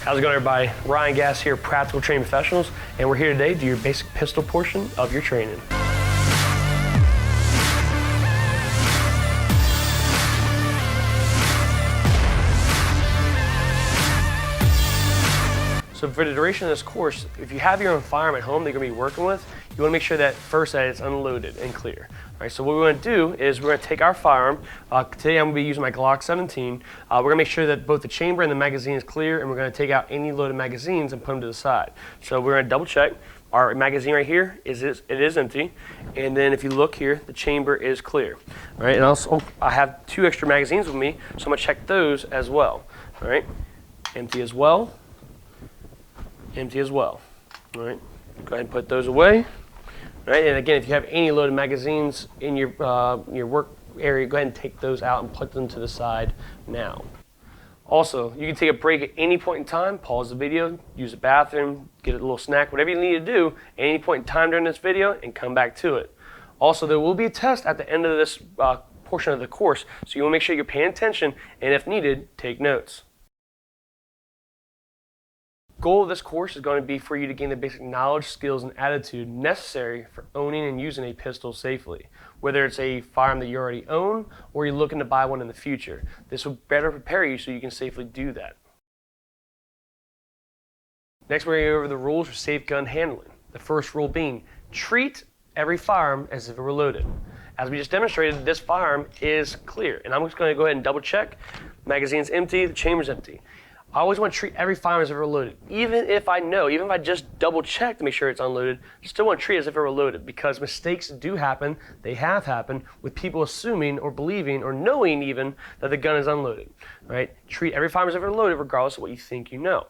How's it going, everybody? Ryan Gass here, Practical Training Professionals, and we're here today to do your basic pistol portion of your training. So for the duration of this course, if you have your own firearm at home that you're going to be working with, you want to make sure that first that it's unloaded and clear. All right, so what we're going to do is we're going to take our firearm. Today I'm going to be using my Glock 17. We're going to make sure that both the chamber and the magazine is clear, and we're going to take out any loaded magazines and put them to the side. So we're going to double check. Our magazine right here it is empty, and then if you look here, the chamber is clear. All right, and also I have 2 extra magazines with me, so I'm going to check those as well. All right, empty as well. Empty as well. All right, go ahead and put those away. All right, and again, if you have any loaded magazines in your work area, go ahead and take those out and put them to the side now. Also, you can take a break at any point in time, pause the video, use the bathroom, get a little snack, whatever you need to do at any point in time during this video, and come back to it. Also, there will be a test at the end of this portion of the course, so you want to make sure you're paying attention, and if needed, take notes. The goal of this course is going to be for you to gain the basic knowledge, skills, and attitude necessary for owning and using a pistol safely, whether it's a firearm that you already own or you're looking to buy one in the future. This will better prepare you so you can safely do that. Next, we're going to go over the rules for safe gun handling. The first rule being, treat every firearm as if it were loaded. As we just demonstrated, this firearm is clear, and I'm just going to go ahead and double check. Magazine's empty, the chamber's empty. I always want to treat every firearm as if it were loaded. Even if I just double check to make sure it's unloaded, I still want to treat it as if it were loaded, because mistakes do happen, they have happened, with people assuming or believing or knowing even that the gun is unloaded. Right? Treat every firearm as if it were loaded regardless of what you think you know.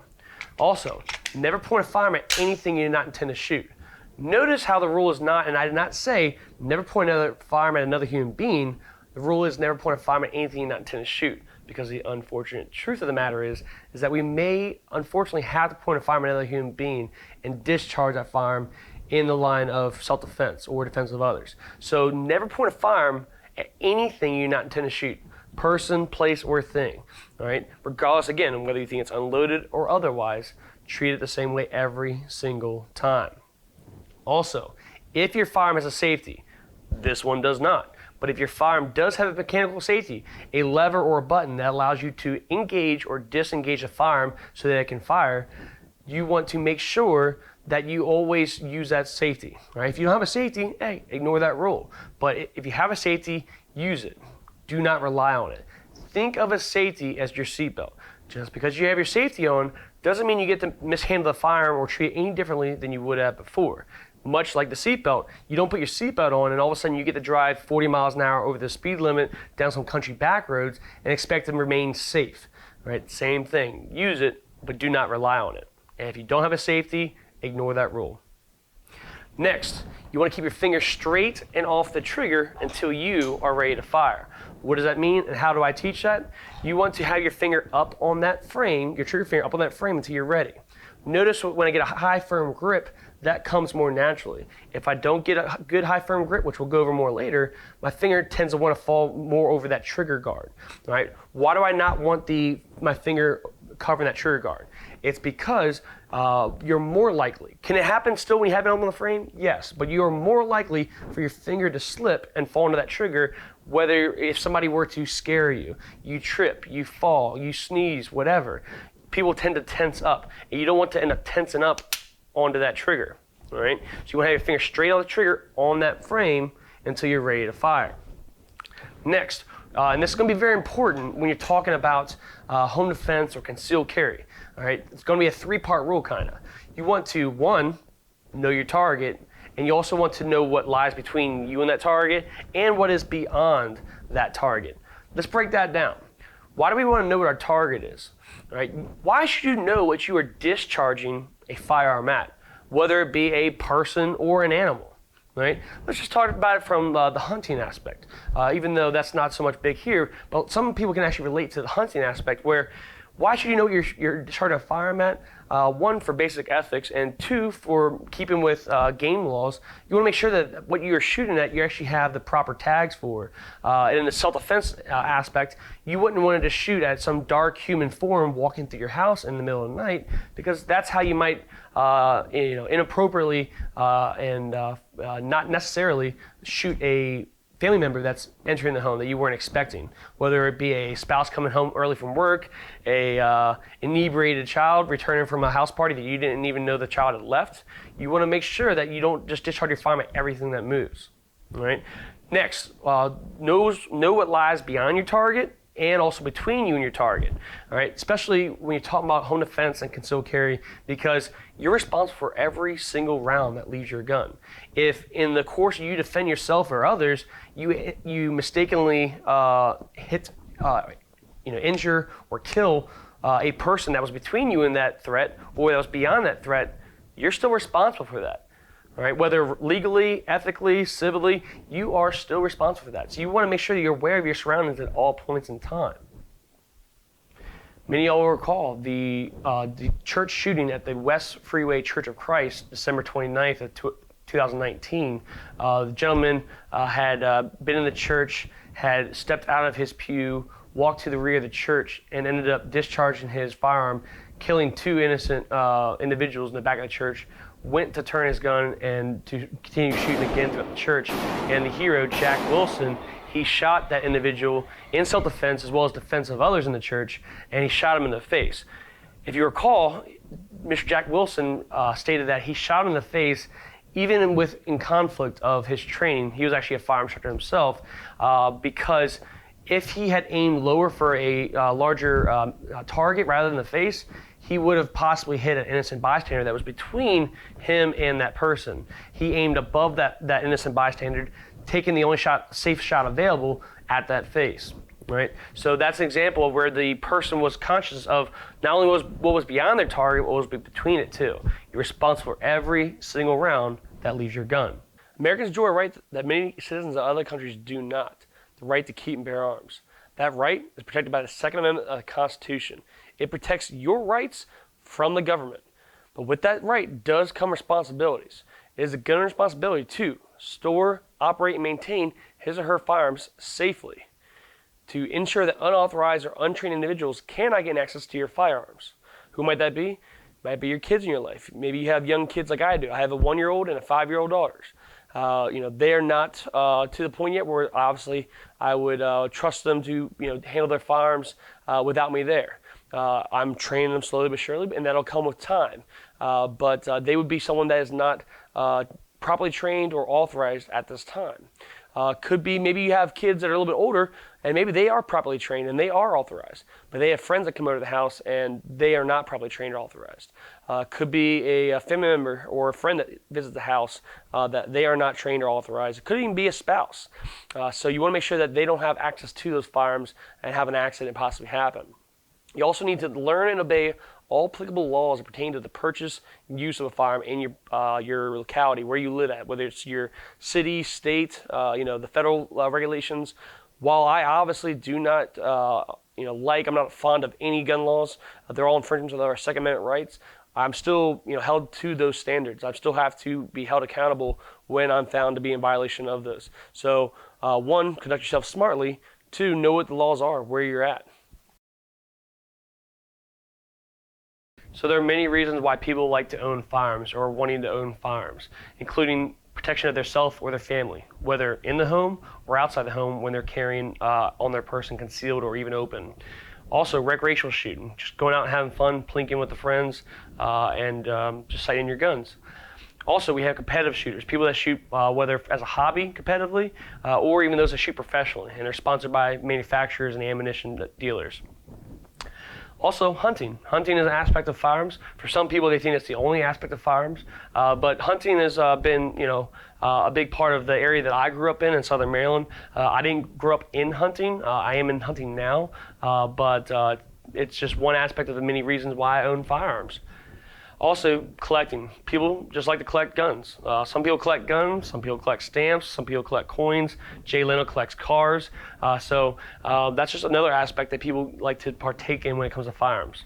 Also, never point a firearm at anything you do not intend to shoot. Notice how the rule is not, and I did not say never point another firearm at another human being. The rule is never point a firearm at anything you do not intend to shoot. Because the unfortunate truth of the matter is that we may unfortunately have to point a firearm at another human being and discharge that firearm in the line of self-defense or defense of others. So never point a firearm at anything you do not intend to shoot. Person, place, or thing. All right? Regardless, again, of whether you think it's unloaded or otherwise, treat it the same way every single time. Also, if your firearm has a safety, this one does not. But if your firearm does have a mechanical safety, a lever or a button that allows you to engage or disengage the firearm so that it can fire, you want to make sure that you always use that safety. Right? If you don't have a safety, hey, ignore that rule. But if you have a safety, use it. Do not rely on it. Think of a safety as your seatbelt. Just because you have your safety on doesn't mean you get to mishandle the firearm or treat it any differently than you would have before. Much like the seatbelt, you don't put your seatbelt on and all of a sudden you get to drive 40 miles an hour over the speed limit down some country back roads and expect to remain safe. Right? Same thing. Use it, but do not rely on it. And if you don't have a safety, ignore that rule. Next, you want to keep your finger straight and off the trigger until you are ready to fire. What does that mean and how do I teach that? You want to have your finger up on that frame, your trigger finger up on that frame until you're ready. Notice when I get a high firm grip, that comes more naturally. If I don't get a good high firm grip, which we'll go over more later, my finger tends to want to fall more over that trigger guard. Right? Why do I not want my finger covering that trigger guard? It's because you're more likely. Can it happen still when you have it on the frame? Yes, but you are more likely for your finger to slip and fall into that trigger, whether if somebody were to scare you, you trip, you fall, you sneeze, whatever. People tend to tense up, and you don't want to end up tensing up onto that trigger. All right? So you want to have your finger straight on the trigger on that frame until you're ready to fire. Next, and this is going to be very important when you're talking about home defense or concealed carry. All right? It's going to be a 3-part rule, kind of. You want to, 1, know your target, and you also want to know what lies between you and that target and what is beyond that target. Let's break that down. Why do we want to know what our target is? All right? Why should you know what you are discharging a firearm at, whether it be a person or an animal? Right? Let's just talk about it from the hunting aspect, even though that's not so much big here, but some people can actually relate to the hunting aspect where Why should you know what you're starting a firearm at? One, for basic ethics, and two, for keeping with game laws. You want to make sure that what you're shooting at, you actually have the proper tags for. And in the self-defense aspect, you wouldn't want to just shoot at some dark human form walking through your house in the middle of the night, because that's how you might inappropriately and not necessarily shoot a family member that's entering the home that you weren't expecting, whether it be a spouse coming home early from work, a inebriated child returning from a house party that you didn't even know the child had left. You want to make sure that you don't just discharge your firearm at everything that moves. All right. Next, know what lies beyond your target and also between you and your target. All right, especially when you're talking about home defense and concealed carry, because you're responsible for every single round that leaves your gun. If in the course you defend yourself or others, you mistakenly injure or kill a person that was between you and that threat, or that was beyond that threat, you're still responsible for that. All right, whether legally, ethically, civilly, you are still responsible for that. So you want to make sure that you're aware of your surroundings at all points in time. Many of y'all will recall the church shooting at the West Freeway Church of Christ, December 29th of 2019. The gentleman had been in the church, had stepped out of his pew, walked to the rear of the church, and ended up discharging his firearm, killing two innocent individuals in the back of the church. Went to turn his gun and to continue shooting again throughout the church. And the hero, Jack Wilson, he shot that individual in self-defense as well as defense of others in the church, and he shot him in the face. If you recall, Mr. Jack Wilson stated that he shot him in the face even in conflict of his training. He was actually a firearm instructor himself, because if he had aimed lower for a larger target rather than the face, he would have possibly hit an innocent bystander that was between him and that person. He aimed above that innocent bystander, taking the only safe shot available at that face. Right? So that's an example of where the person was conscious of not only what was beyond their target, what was between it too. You're responsible for every single round that leaves your gun. Americans enjoy a right that many citizens of other countries do not: the right to keep and bear arms. That right is protected by the Second Amendment of the Constitution. It protects your rights from the government. But with that right does come responsibilities. It is the gunner's responsibility to store, operate, and maintain his or her firearms safely, to ensure that unauthorized or untrained individuals cannot gain access to your firearms. Who might that be? It might be your kids in your life. Maybe you have young kids like I do. I have a 1-year-old and a 5-year-old daughters. They are not to the point yet where obviously I would trust them to handle their firearms without me there. I'm training them slowly but surely, and that'll come with time. But they would be someone that is not properly trained or authorized at this time. Could be maybe you have kids that are a little bit older, and maybe they are properly trained and they are authorized, but they have friends that come over to the house and they are not properly trained or authorized. Could be a family member or a friend that visits the house that they are not trained or authorized. It could even be a spouse. So you want to make sure that they don't have access to those firearms and have an accident possibly happen. You also need to learn and obey all applicable laws that pertain to the purchase and use of a firearm in your locality, where you live at, whether it's your city, state, the federal regulations. While I obviously do not, I'm not fond of any gun laws. They're all infringements of our Second Amendment rights. I'm still, held to those standards. I still have to be held accountable when I'm found to be in violation of those. So, one, conduct yourself smartly. Two, know what the laws are, where you're at. So there are many reasons why people like to own firearms or wanting to own firearms, including protection of their self or their family, whether in the home or outside the home when they're carrying on their person concealed or even open. Also, recreational shooting, just going out and having fun, plinking with the friends, and just sighting your guns. Also, we have competitive shooters, people that shoot whether as a hobby competitively or even those that shoot professionally and are sponsored by manufacturers and ammunition dealers. Also, hunting. Hunting is an aspect of firearms. For some people, they think it's the only aspect of firearms, but hunting has been, a big part of the area that I grew up in Southern Maryland. I didn't grow up in hunting. I am in hunting now, but it's just one aspect of the many reasons why I own firearms. Also, collecting. People just like to collect guns. Some people collect guns, some people collect stamps, some people collect coins. Jay Leno collects cars. So that's just another aspect that people like to partake in when it comes to firearms.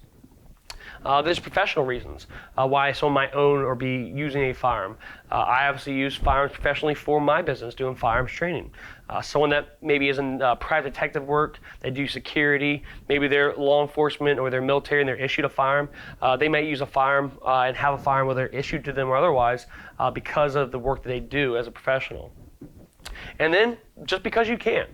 There's professional reasons why someone might own or be using a firearm. I obviously use firearms professionally for my business, doing firearms training. Someone that maybe is in private detective work, they do security, maybe they're law enforcement or they're military and they're issued a firearm, they might use a firearm and have a firearm whether issued to them or otherwise because of the work that they do as a professional. And then, just because you can.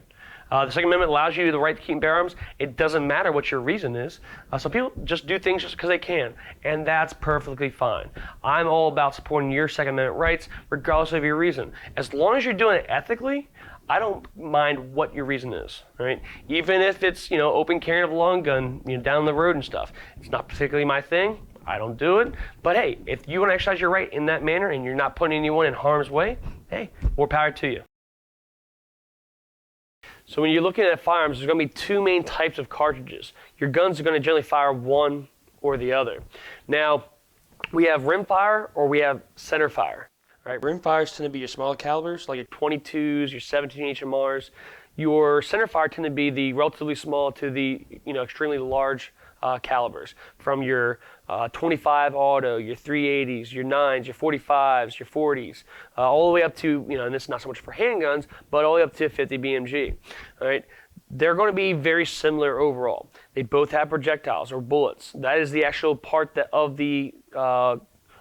The Second Amendment allows you the right to keep and bear arms. It doesn't matter what your reason is. So people just do things just because they can, and that's perfectly fine. I'm all about supporting your Second Amendment rights, regardless of your reason. As long as you're doing it ethically, I don't mind what your reason is, right? Even if it's, open carrying of a long gun, down the road and stuff. It's not particularly my thing. I don't do it. But hey, if you want to exercise your right in that manner and you're not putting anyone in harm's way, hey, more power to you. So when you're looking at firearms, there's going to be two main types of cartridges. Your guns are going to generally fire one or the other. Now, we have rimfire or we have centerfire. Right? Rimfires tend to be your smaller calibers, like your 22s, your 17 HMRs. Your centerfire tend to be the relatively small to the extremely large calibers, from your 25 auto, your 380s, your 9s, your 45s, your 40s, all the way up to, and this is not so much for handguns, but all the way up to 50 BMG. All right, they're going to be very similar overall. They both have projectiles or bullets. That is the actual part of the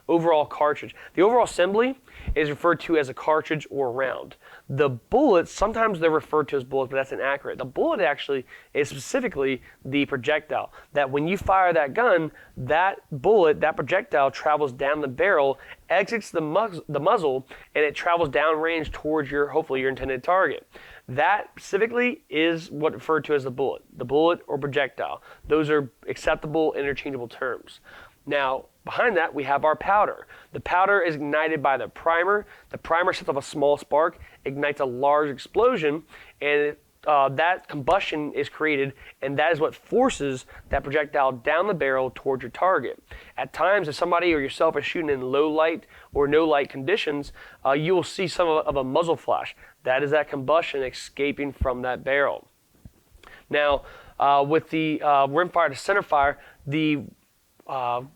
overall cartridge. The overall assembly is referred to as a cartridge or round. The bullets, sometimes they're referred to as bullets, but that's inaccurate. The bullet actually is specifically the projectile. That when you fire that gun, that bullet, that projectile travels down the barrel, exits the muzzle, and it travels downrange towards hopefully your intended target. That specifically is what referred to as the bullet or projectile. Those are acceptable interchangeable terms. Now, behind that, we have our powder. The powder is ignited by the primer. The primer sets off a small spark, ignites a large explosion, and that combustion is created, and that is what forces that projectile down the barrel towards your target. At times, if somebody or yourself is shooting in low light or no light conditions, you will see some of a muzzle flash. That is that combustion escaping from that barrel. Now, with the rimfire to centerfire, the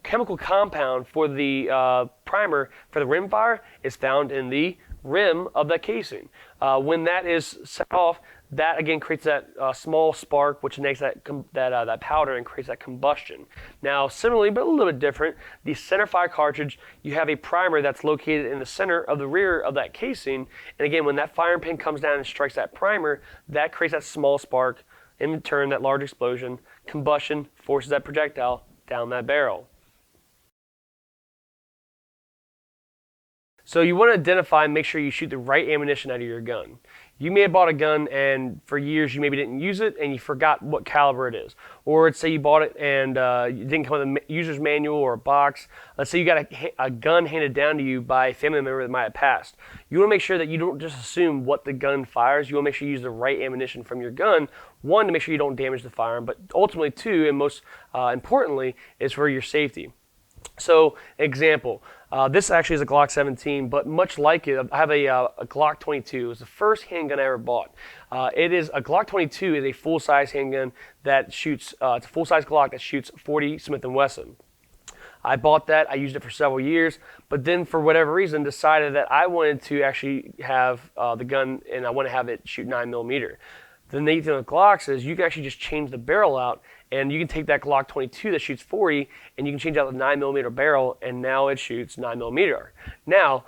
chemical compound for the primer for the rimfire is found in the rim of the casing. When that is set off, that again creates that small spark, which ignites that powder and creates that combustion. Now, similarly, but a little bit different, the centerfire cartridge, you have a primer that's located in the center of the rear of that casing, and again, when that firing pin comes down and strikes that primer, that creates that small spark. In turn, that large explosion, combustion forces that projectile down that barrel. So you want to identify and make sure you shoot the right ammunition out of your gun. You may have bought a gun and for years you maybe didn't use it and you forgot what caliber it is. Or let's say you bought it and you didn't come with a user's manual or a box. Let's say you got a gun handed down to you by a family member that might have passed. You want to make sure that you don't just assume what the gun fires. You want to make sure you use the right ammunition from your gun. One, to make sure you don't damage the firearm, but ultimately two, and most importantly, is for your safety. So, example, this actually is a Glock 17, but much like it, I have a Glock 22. It was the first handgun I ever bought. A Glock 22 is a full-size handgun that shoots, it's a full-size Glock that shoots 40 Smith & Wesson. I bought that, I used it for several years, but then for whatever reason decided that I wanted to actually have the gun and I want to have it shoot 9mm. The neat thing with Glocks is you can actually just change the barrel out, and you can take that Glock 22 that shoots 40 and you can change out the 9mm barrel, and now it shoots 9mm. Now,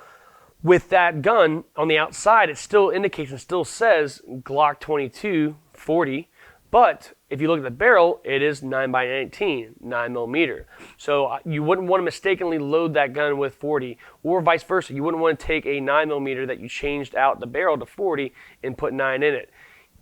with that gun on the outside, it still indicates and still says Glock 22 40, but if you look at the barrel, it is 9x19, 9mm. So you wouldn't want to mistakenly load that gun with 40, or vice versa. You wouldn't want to take a 9mm that you changed out the barrel to 40 and put 9 in it.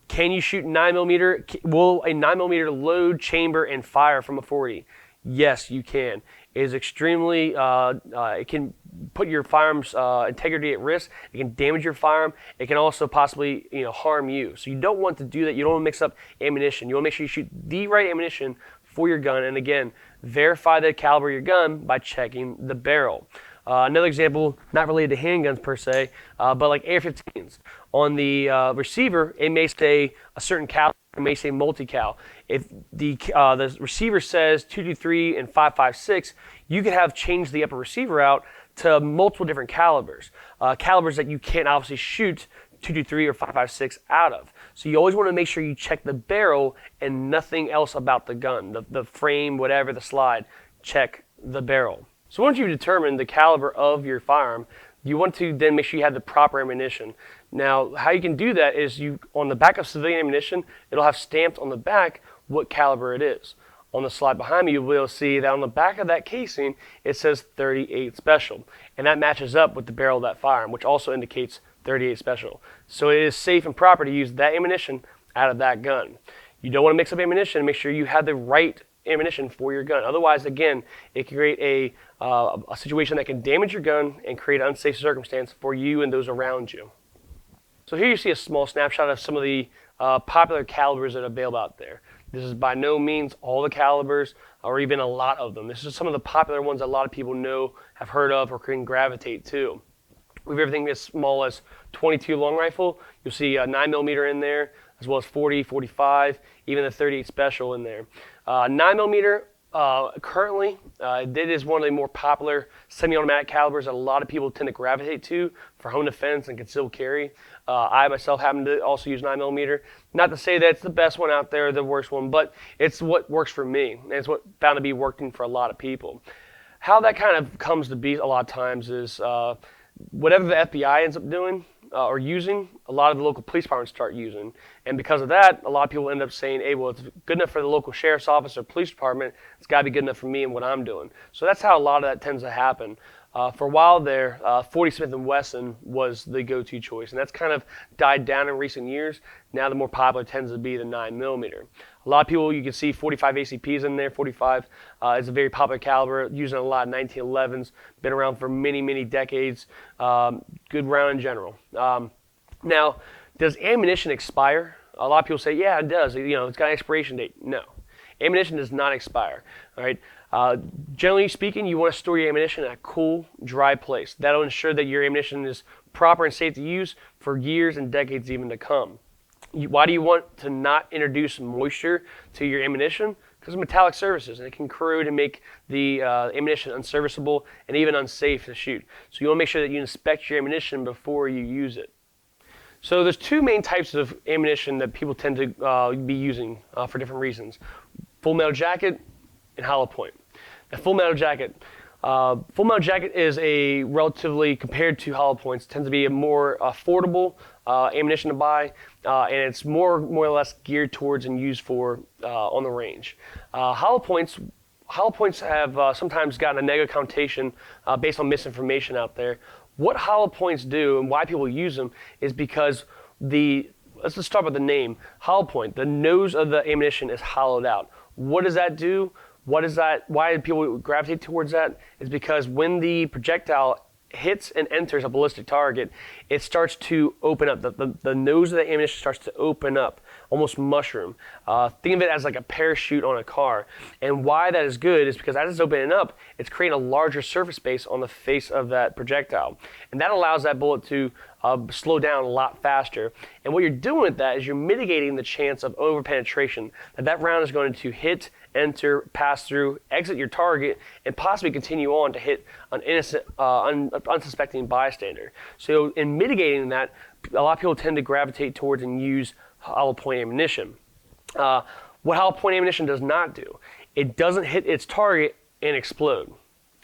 Can you shoot 9mm? Will a 9mm load, chamber, and fire from a 40? Yes, you can. It is extremely, it can put your firearm's integrity at risk. It can damage your firearm. It can also possibly, harm you. So you don't want to do that. You don't want to mix up ammunition. You want to make sure you shoot the right ammunition for your gun. And again, verify the caliber of your gun by checking the barrel. Another example, not related to handguns per se, but like AR-15s. On the receiver, it may say a certain caliber, it may say multi-cal. If the receiver says 223 and 5.56, you could have changed the upper receiver out to multiple different calibers. Calibers that you can't obviously shoot 223 or 5.56 out of. So you always want to make sure you check the barrel and nothing else about the gun, the frame, whatever, the slide. Check the barrel. So once you've determined the caliber of your firearm, you want to then make sure you have the proper ammunition. Now, how you can do that is on the back of civilian ammunition, it'll have stamped on the back what caliber it is. On the slide behind me, you'll be able to see that on the back of that casing, it says 38 Special. And that matches up with the barrel of that firearm, which also indicates 38 Special. So it is safe and proper to use that ammunition out of that gun. You don't want to mix up ammunition. Make sure you have the right ammunition for your gun. Otherwise, again, it can create a situation that can damage your gun and create an unsafe circumstance for you and those around you. So here you see a small snapshot of some of the popular calibers that are available out there. This is by no means all the calibers or even a lot of them. This is some of the popular ones that a lot of people know, have heard of, or can gravitate to. We have everything as small as 22 long rifle. You'll see a 9mm in there, as well as 40, 45, even the 38 Special in there. 9mm currently, it is one of the more popular semi-automatic calibers that a lot of people tend to gravitate to for home defense and concealed carry. I myself happen to also use 9mm. Not to say that it's the best one out there, or the worst one, but it's what works for me, and it's what found to be working for a lot of people. How that kind of comes to be a lot of times is whatever the FBI ends up doing or using, a lot of the local police departments start using. And because of that, a lot of people end up saying, hey, well, it's good enough for the local sheriff's office or police department, it's got to be good enough for me and what I'm doing. So that's how a lot of that tends to happen. For a while there, 40 Smith & Wesson was the go-to choice, and that's kind of died down in recent years. Now the more popular tends to be the 9mm. A lot of people, you can see 45 ACPs in there. 45 is a very popular caliber, used in a lot of 1911s, been around for many, many decades. Good round in general. Now, does ammunition expire? A lot of people say, yeah, it does. You know, it's got an expiration date. No. Ammunition does not expire. All right. Generally speaking, you want to store your ammunition in a cool, dry place. That'll ensure that your ammunition is proper and safe to use for years and decades even to come. Why do you want to not introduce moisture to your ammunition? Because of metallic surfaces, and it can corrode and make the ammunition unserviceable and even unsafe to shoot. So you want to make sure that you inspect your ammunition before you use it. So there's two main types of ammunition that people tend to be using for different reasons. Full metal jacket and hollow point. Now, full metal jacket is a relatively, compared to hollow points, tends to be a more affordable ammunition to buy, and it's more or less geared towards and used for on the range. Hollow points have sometimes gotten a negative connotation based on misinformation out there. What hollow points do and why people use them is because let's just start with the name. Hollow point, the nose of the ammunition is hollowed out. What does that do? What is that? Why do people gravitate towards that? It's because when the projectile hits and enters a ballistic target, it starts to open up. The nose of the ammunition starts to open up, almost mushroom. Think of it as like a parachute on a car. And why that is good is because as it's opening up, it's creating a larger surface space on the face of that projectile. And that allows that bullet to slow down a lot faster. And what you're doing with that is you're mitigating the chance of over-penetration, that round is going to hit, enter, pass through, exit your target, and possibly continue on to hit an innocent, unsuspecting bystander. So in mitigating that, a lot of people tend to gravitate towards and use hollow point ammunition. What hollow point ammunition does not do, it doesn't hit its target and explode.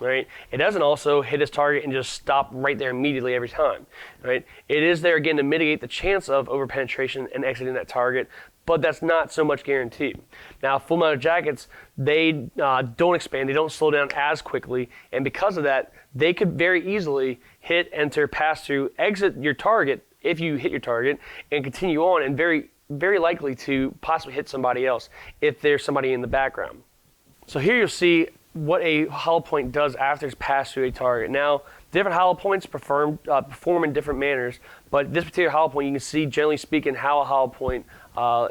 Right? It doesn't also hit its target and just stop right there immediately every time. Right? It is there again to mitigate the chance of over-penetration and exiting that target, but that's not so much guaranteed. Now, full metal jackets, they don't expand, they don't slow down as quickly, and because of that, they could very easily hit, enter, pass through, exit your target if you hit your target, and continue on, and very, very likely to possibly hit somebody else if there's somebody in the background. So here you'll see what a hollow point does after it's passed through a target. Now, Different hollow points perform in different manners, but this particular hollow point, you can see, generally speaking, how a hollow point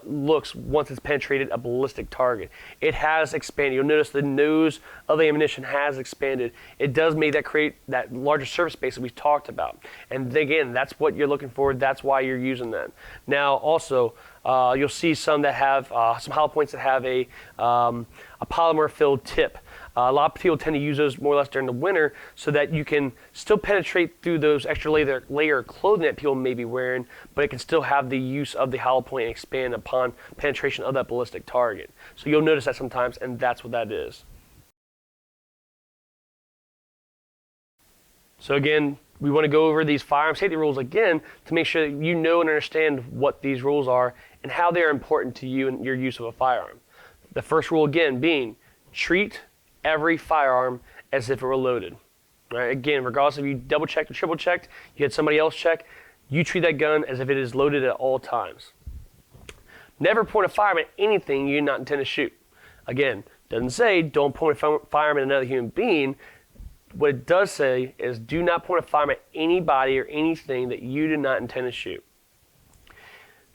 looks once it's penetrated a ballistic target. It has expanded. You'll notice the nose of the ammunition has expanded. It does make that create that larger surface space that we talked about. And again, that's what you're looking for. That's why you're using that. Now, also, you'll see some that have some hollow points that have a polymer-filled tip. A lot of people tend to use those more or less during the winter so that you can still penetrate through those extra layer of clothing that people may be wearing, but it can still have the use of the hollow point and expand upon penetration of that ballistic target. So you'll notice that sometimes, and that's what that is. So again, we want to go over these firearm safety rules again to make sure that you know and understand what these rules are and how they are important to you and your use of a firearm. The first rule again being treat every firearm as if it were loaded. Right? Again, regardless if you double checked or triple checked, you had somebody else check, you treat that gun as if it is loaded at all times. Never point a firearm at anything you do not intend to shoot. Again, doesn't say don't point a firearm at another human being. What it does say is do not point a firearm at anybody or anything that you do not intend to shoot.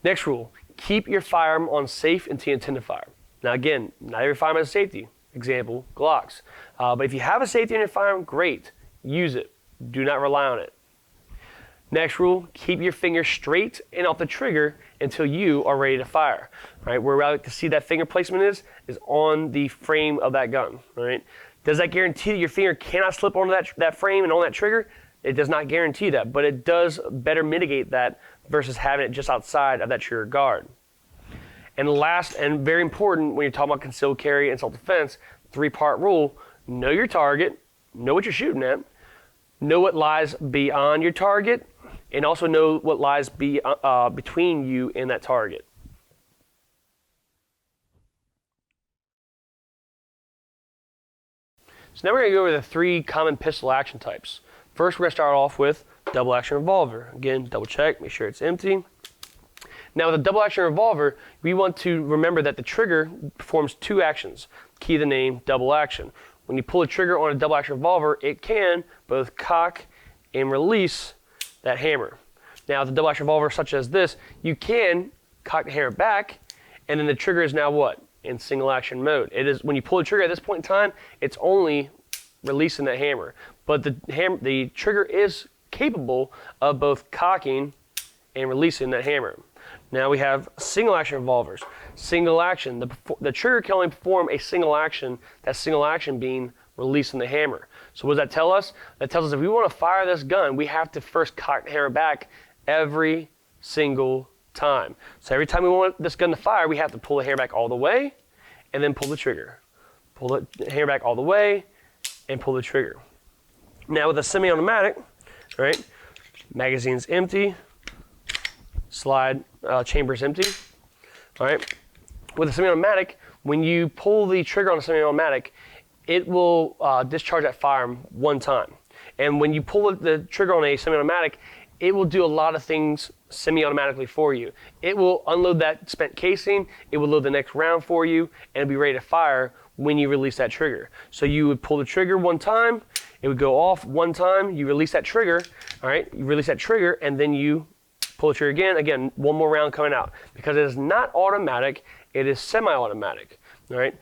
Next rule, keep your firearm on safe until you intend to fire. Now again, not every firearm has safety. Example, Glocks. But if you have a safety in your firearm, great. Use it. Do not rely on it. Next rule, keep your finger straight and off the trigger until you are ready to fire. Right? Where I like to see that finger placement is on the frame of that gun. Right? Does that guarantee that your finger cannot slip onto that frame and on that trigger? It does not guarantee that, but it does better mitigate that versus having it just outside of that trigger guard. And last, and very important when you're talking about concealed carry and self-defense, 3-part rule: know your target, know what you're shooting at, know what lies beyond your target, and also know what lies between you and that target. So now we're going to go over the 3 common pistol action types. First, we're going to start off with double action revolver. Again, double check, make sure it's empty. Now with a double action revolver, we want to remember that the trigger performs 2 actions. Key to the name, double action. When you pull the trigger on a double action revolver, it can both cock and release that hammer. Now with a double action revolver such as this, you can cock the hammer back, and then the trigger is now what? In single action mode. It is when you pull the trigger at this point in time, it's only releasing that hammer. But the trigger is capable of both cocking and releasing that hammer. Now we have single action revolvers. Single action, the trigger can only perform a single action, that single action being releasing the hammer. So what does that tell us? That tells us if we want to fire this gun, we have to first cock the hammer back every single time. So every time we want this gun to fire, we have to pull the hammer back all the way and then pull the trigger. Pull the hammer back all the way and pull the trigger. Now with a semi-automatic, right, magazine's empty, slide chamber is empty. All right. With a semi-automatic, when you pull the trigger on a semi-automatic, it will discharge that firearm one time. And when you pull the trigger on a semi-automatic, it will do a lot of things semi-automatically for you. It will unload that spent casing, it will load the next round for you, and it'll be ready to fire when you release that trigger. So you would pull the trigger one time, it would go off one time, you release that trigger, all right, you release that trigger, and then you pull the trigger again, one more round coming out. Because it is not automatic, it is semi-automatic, all right?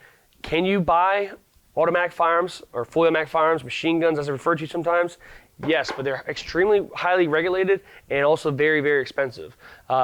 Can you buy automatic firearms or fully automatic firearms, machine guns as they're referred to sometimes? Yes, but they're extremely highly regulated and also very, very expensive.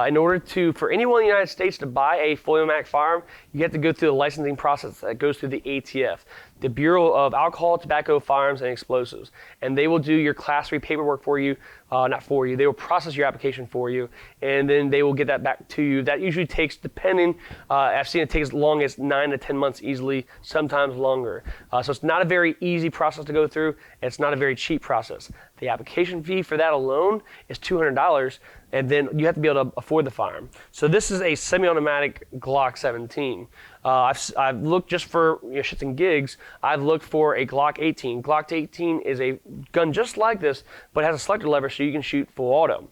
In order for anyone in the United States to buy a fully automatic firearm, you have to go through the licensing process that goes through the ATF, the Bureau of Alcohol, Tobacco, Firearms, and Explosives. And they will do your Class 3 paperwork for you, not for you, they will process your application for you, and then they will get that back to you. That usually takes, depending, I've seen it take as long as 9 to 10 months easily, sometimes longer. So it's not a very easy process to go through, and it's not a very cheap process. The application fee for that alone is $200, and then you have to be able to afford the firearm. So this is a semi-automatic Glock 17. I've looked just for shits and gigs. I've looked for a Glock 18. Glock 18 is a gun just like this, but it has a selector lever so you can shoot full auto.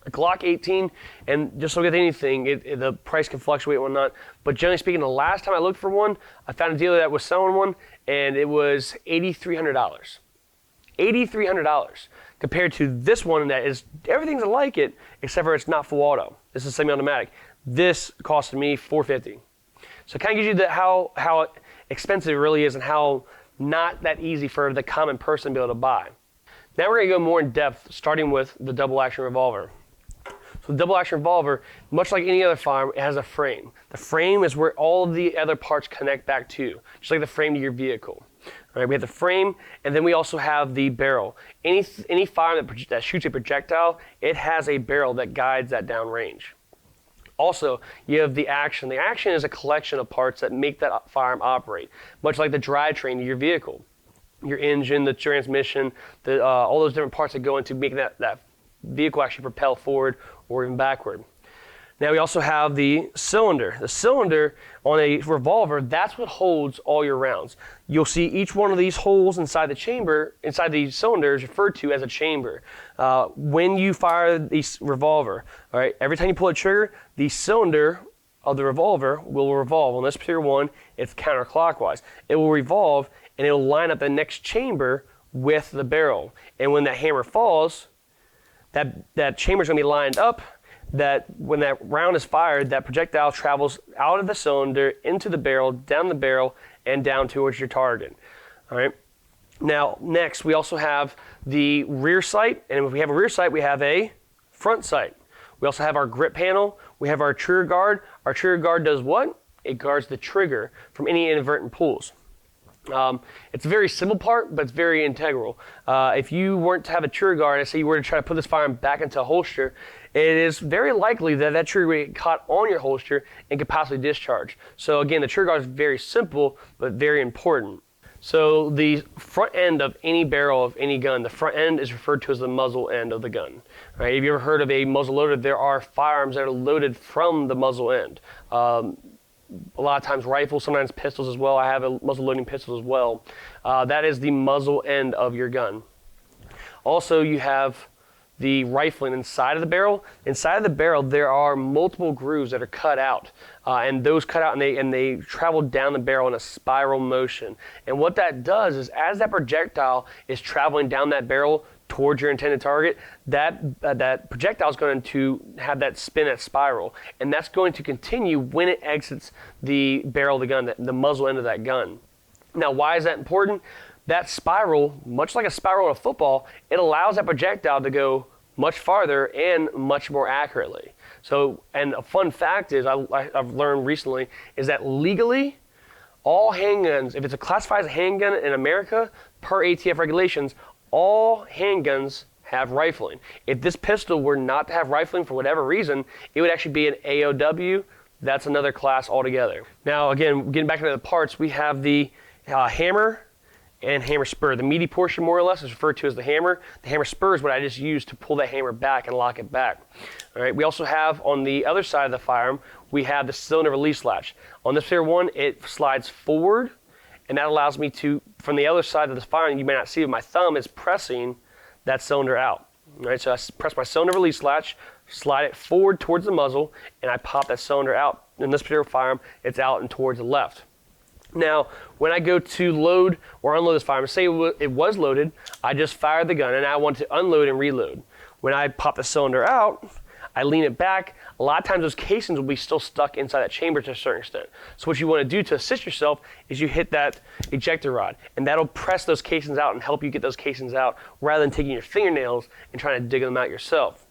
A Glock 18, and just like with anything, the price can fluctuate and whatnot, but generally speaking, the last time I looked for one, I found a dealer that was selling one, and it was $8,300. $8,300 compared to this one that is, everything's like it except for it's not full auto. This is semi-automatic. This costed me $450. So it kind of gives you how expensive it really is and how not that easy for the common person to be able to buy. Now we're going to go more in depth, starting with the double action revolver. So the double action revolver, much like any other firearm, it has a frame. The frame is where all of the other parts connect back to, just like the frame to your vehicle. All right, we have the frame, and then we also have the barrel. Any firearm that shoots a projectile, it has a barrel that guides that downrange. Also, you have the action. The action is a collection of parts that make that firearm operate, much like the drivetrain to your vehicle. Your engine, the transmission, all those different parts that go into making that vehicle actually propel forward or even backward. Now we also have the cylinder. The cylinder on a revolver, that's what holds all your rounds. You'll see each one of these holes inside the chamber, inside the cylinder is referred to as a chamber. When you fire the revolver, all right, every time you pull a trigger, the cylinder of the revolver will revolve. On this particular one, it's counterclockwise. It will revolve and it'll line up the next chamber with the barrel. And when that hammer falls, that chamber's gonna be lined up, that when that round is fired, that projectile travels out of the cylinder, into the barrel, down the barrel, and down towards your target. All right. Now, next, we also have the rear sight, and if we have a rear sight, we have a front sight. We also have our grip panel. We have our trigger guard. Our trigger guard does what? It guards the trigger from any inadvertent pulls. It's a very simple part, but it's very integral. If you weren't to have a trigger guard, and say you were to try to put this firearm back into a holster, it is very likely that that trigger would get caught on your holster and could possibly discharge. So again, the trigger guard is very simple, but very important. So the front end of any barrel of any gun, the front end is referred to as the muzzle end of the gun. Right? Have you ever heard of a muzzle loader? There are firearms that are loaded from the muzzle end. A lot of times rifles, sometimes pistols as well. I have a muzzle loading pistol as well. That is the muzzle end of your gun. Also, you have the rifling inside of the barrel. Inside of the barrel, there are multiple grooves that are cut out. And those cut out and they travel down the barrel in a spiral motion. And what that does is as that projectile is traveling down that barrel towards your intended target, that projectile is going to have that spin, that spiral, and that's going to continue when it exits the barrel of the gun, the muzzle end of that gun. Now, why is that important? That spiral, much like a spiral of a football, it allows that projectile to go much farther and much more accurately. So, and a fun fact is, I've learned recently, is that legally, all handguns, if it's classified as a handgun in America, per ATF regulations, all handguns have rifling. If this pistol were not to have rifling for whatever reason, it would actually be an AOW. That's another class altogether. Now, again, getting back to the parts, we have the hammer and hammer spur. The meaty portion, more or less, is referred to as the hammer. The hammer spur is what I just used to pull that hammer back and lock it back. All right. We also have, on the other side of the firearm, we have the cylinder release latch. On this particular one, it slides forward, and that allows me to, from the other side of the firearm, you may not see it, my thumb is pressing that cylinder out. All right, so I press my cylinder release latch, slide it forward towards the muzzle, and I pop that cylinder out. In this particular firearm, it's out and towards the left. Now, when I go to load or unload this firearm, say it was loaded, I just fired the gun, and I want to unload and reload. When I pop the cylinder out, I lean it back. A lot of times those casings will be still stuck inside that chamber to a certain extent. So what you want to do to assist yourself is you hit that ejector rod, and that'll press those casings out and help you get those casings out rather than taking your fingernails and trying to dig them out yourself.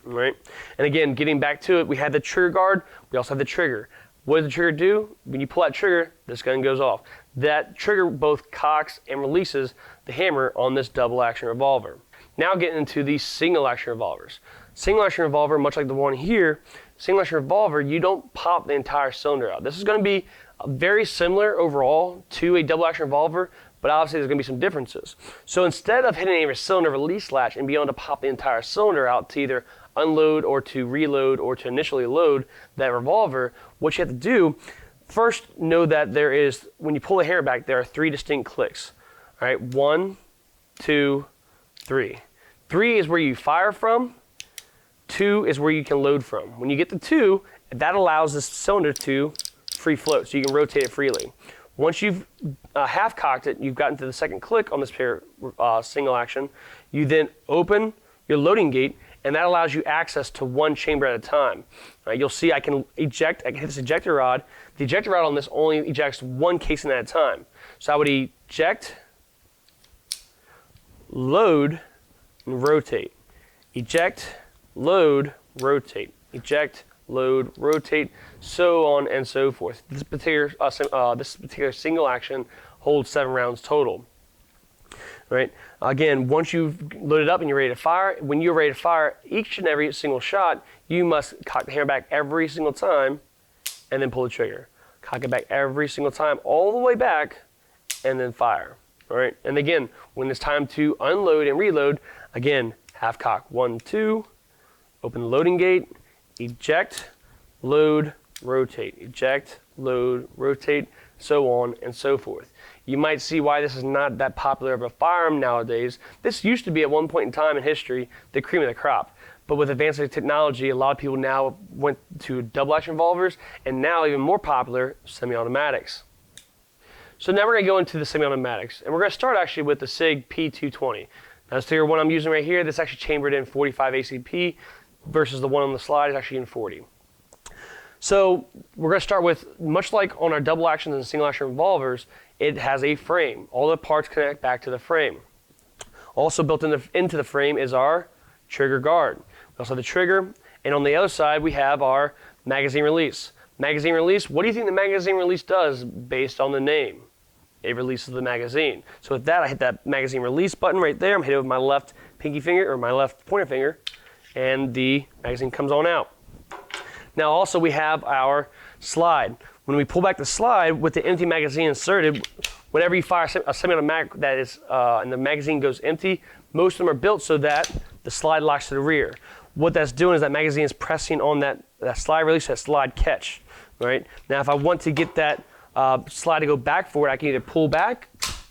All right? And again, getting back to it, we had the trigger guard. We also have the trigger. What does the trigger do? When you pull that trigger, this gun goes off. That trigger both cocks and releases the hammer on this double action revolver. Now getting into these single action revolvers. Single action revolver, much like the one here, single action revolver, you don't pop the entire cylinder out. This is going to be very similar overall to a double action revolver, but obviously there's going to be some differences. So instead of hitting a cylinder release latch and being able to pop the entire cylinder out to either unload or to reload or to initially load that revolver, what you have to do, first know that there is, when you pull the hammer back, there are 3 distinct clicks. All right, 1, 2, 3. 3 is where you fire from. 2 is where you can load from. When you get to 2, that allows this cylinder to free float, so you can rotate it freely. Once you've half cocked it, you've gotten to the second click on this single action, you then open your loading gate, and that allows you access to one chamber at a time. You'll see I can eject, I can hit this ejector rod. The ejector rod on this only ejects one casing at a time. So I would eject, load, and rotate. Eject, load, rotate. Eject, load, rotate, so on and so forth. This particular single action holds 7 rounds total. Right? Again, once you've loaded up and you're ready to fire, when you're ready to fire each and every single shot, you must cock the hammer back every single time and then pull the trigger. Cock it back every single time, all the way back, and then fire. All right? And again, when it's time to unload and reload, again, half cock. 1, 2, open the loading gate, eject, load, rotate. Eject, load, rotate, so on and so forth. You might see why this is not that popular of a firearm nowadays. This used to be at one point in time in history the cream of the crop. But with advancing technology, a lot of people now went to double action revolvers, and now even more popular, semi-automatics. So now we're going to go into the semi-automatics, and we're going to start actually with the SIG P220. Now this here one I'm using right here, this is actually chambered in 45 ACP versus the one on the slide is actually in 40. So we're going to start with, much like on our double actions and single action revolvers, it has a frame. All the parts connect back to the frame. Also built into the frame is our trigger guard. We also have the trigger, and on the other side we have our magazine release. Magazine release, what do you think the magazine release does based on the name? It releases the magazine. So with that, I hit that magazine release button right there. I'm hitting it with my left pinky finger, or my left pointer finger, and the magazine comes on out. Now also we have our slide. When we pull back the slide with the empty magazine inserted, whenever you fire a semi-automatic that is, and the magazine goes empty, most of them are built so that the slide locks to the rear. What that's doing is that magazine is pressing on that slide release, that slide catch. Right? Now if I want to get that slide to go back forward, I can either pull back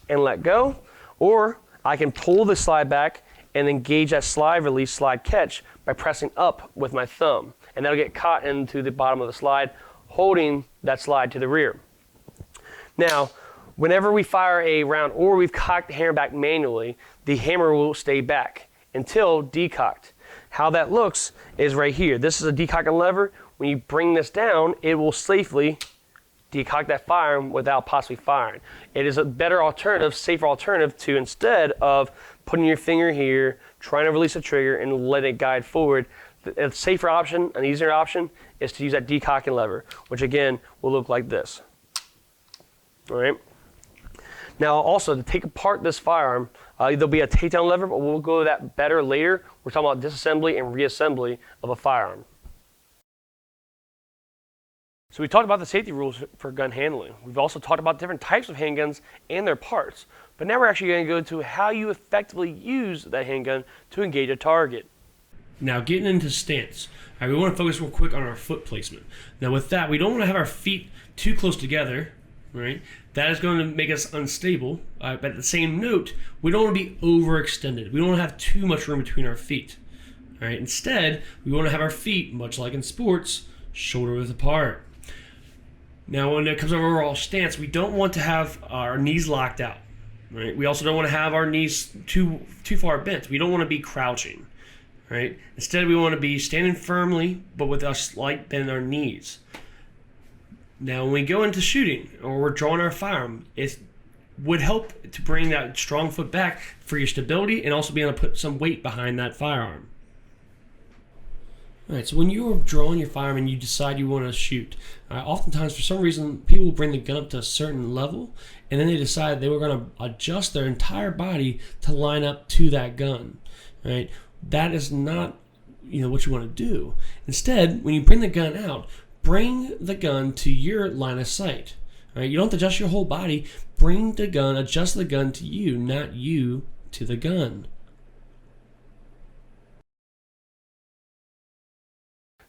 and let go, or I can pull the slide back and engage that slide release, slide catch by pressing up with my thumb. And that'll get caught into the bottom of the slide, holding that slide to the rear. Now, whenever we fire a round or we've cocked the hammer back manually, the hammer will stay back until decocked. How that looks is right here. This is a decocking lever. When you bring this down, it will safely decock that firearm without possibly firing. It is a better alternative, safer alternative to, instead of putting your finger here, trying to release the trigger and let it guide forward. A safer option, an easier option, is to use that decocking lever, which again will look like this. All right. Now also, to take apart this firearm, there'll be a takedown lever, but we'll go to that better later. We're talking about disassembly and reassembly of a firearm. So we talked about the safety rules for gun handling. We've also talked about different types of handguns and their parts. But now we're actually going to go to how you effectively use that handgun to engage a target. Now getting into stance. All right, we want to focus real quick on our foot placement. Now with that, we don't want to have our feet too close together, right? That is going to make us unstable. But at the same note, we don't want to be overextended. We don't want to have too much room between our feet. All right, instead, we want to have our feet, much like in sports, shoulder width apart. Now when it comes to our overall stance, we don't want to have our knees locked out. Right? We also don't want to have our knees too far bent. We don't want to be crouching. Right? Instead, we want to be standing firmly, but with a slight bend in our knees. Now, when we go into shooting or we're drawing our firearm, it would help to bring that strong foot back for your stability and also be able to put some weight behind that firearm. All right, so when you're drawing your firearm and you decide you want to shoot, oftentimes for some reason people will bring the gun up to a certain level and then they decide they were going to adjust their entire body to line up to that gun. Right? That is not, what you want to do. Instead, when you bring the gun out, bring the gun to your line of sight. All right? You don't have to adjust your whole body. Bring the gun, adjust the gun to you, not you to the gun.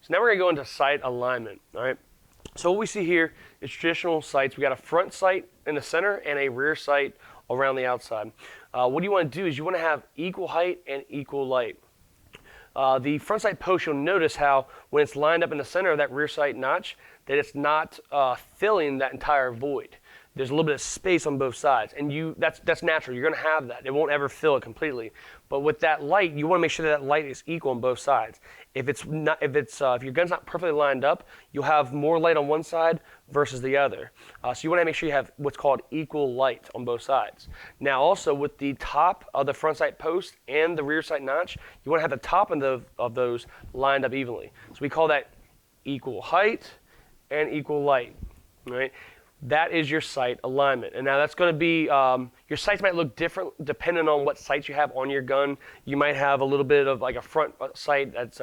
So now we're going to go into sight alignment. All right. So what we see here is traditional sights. We got a front sight in the center and a rear sight around the outside. What you want to do is you want to have equal height and equal light. The front sight post, you'll notice how when it's lined up in the center of that rear sight notch, that it's not filling that entire void. there's a little bit of space on both sides, and that's natural. You're going to have that. It won't ever fill it completely. But with that light, you want to make sure that light is equal on both sides. If your gun's not perfectly lined up, you'll have more light on one side versus the other. So you want to make sure you have what's called equal light on both sides. Now also with the top of the front sight post and the rear sight notch, you want to have the top of those lined up evenly. So we call that equal height and equal light, right? That is your sight alignment. And now that's going to be, your sights might look different depending on what sights you have on your gun. You might have a little bit of like a front sight that's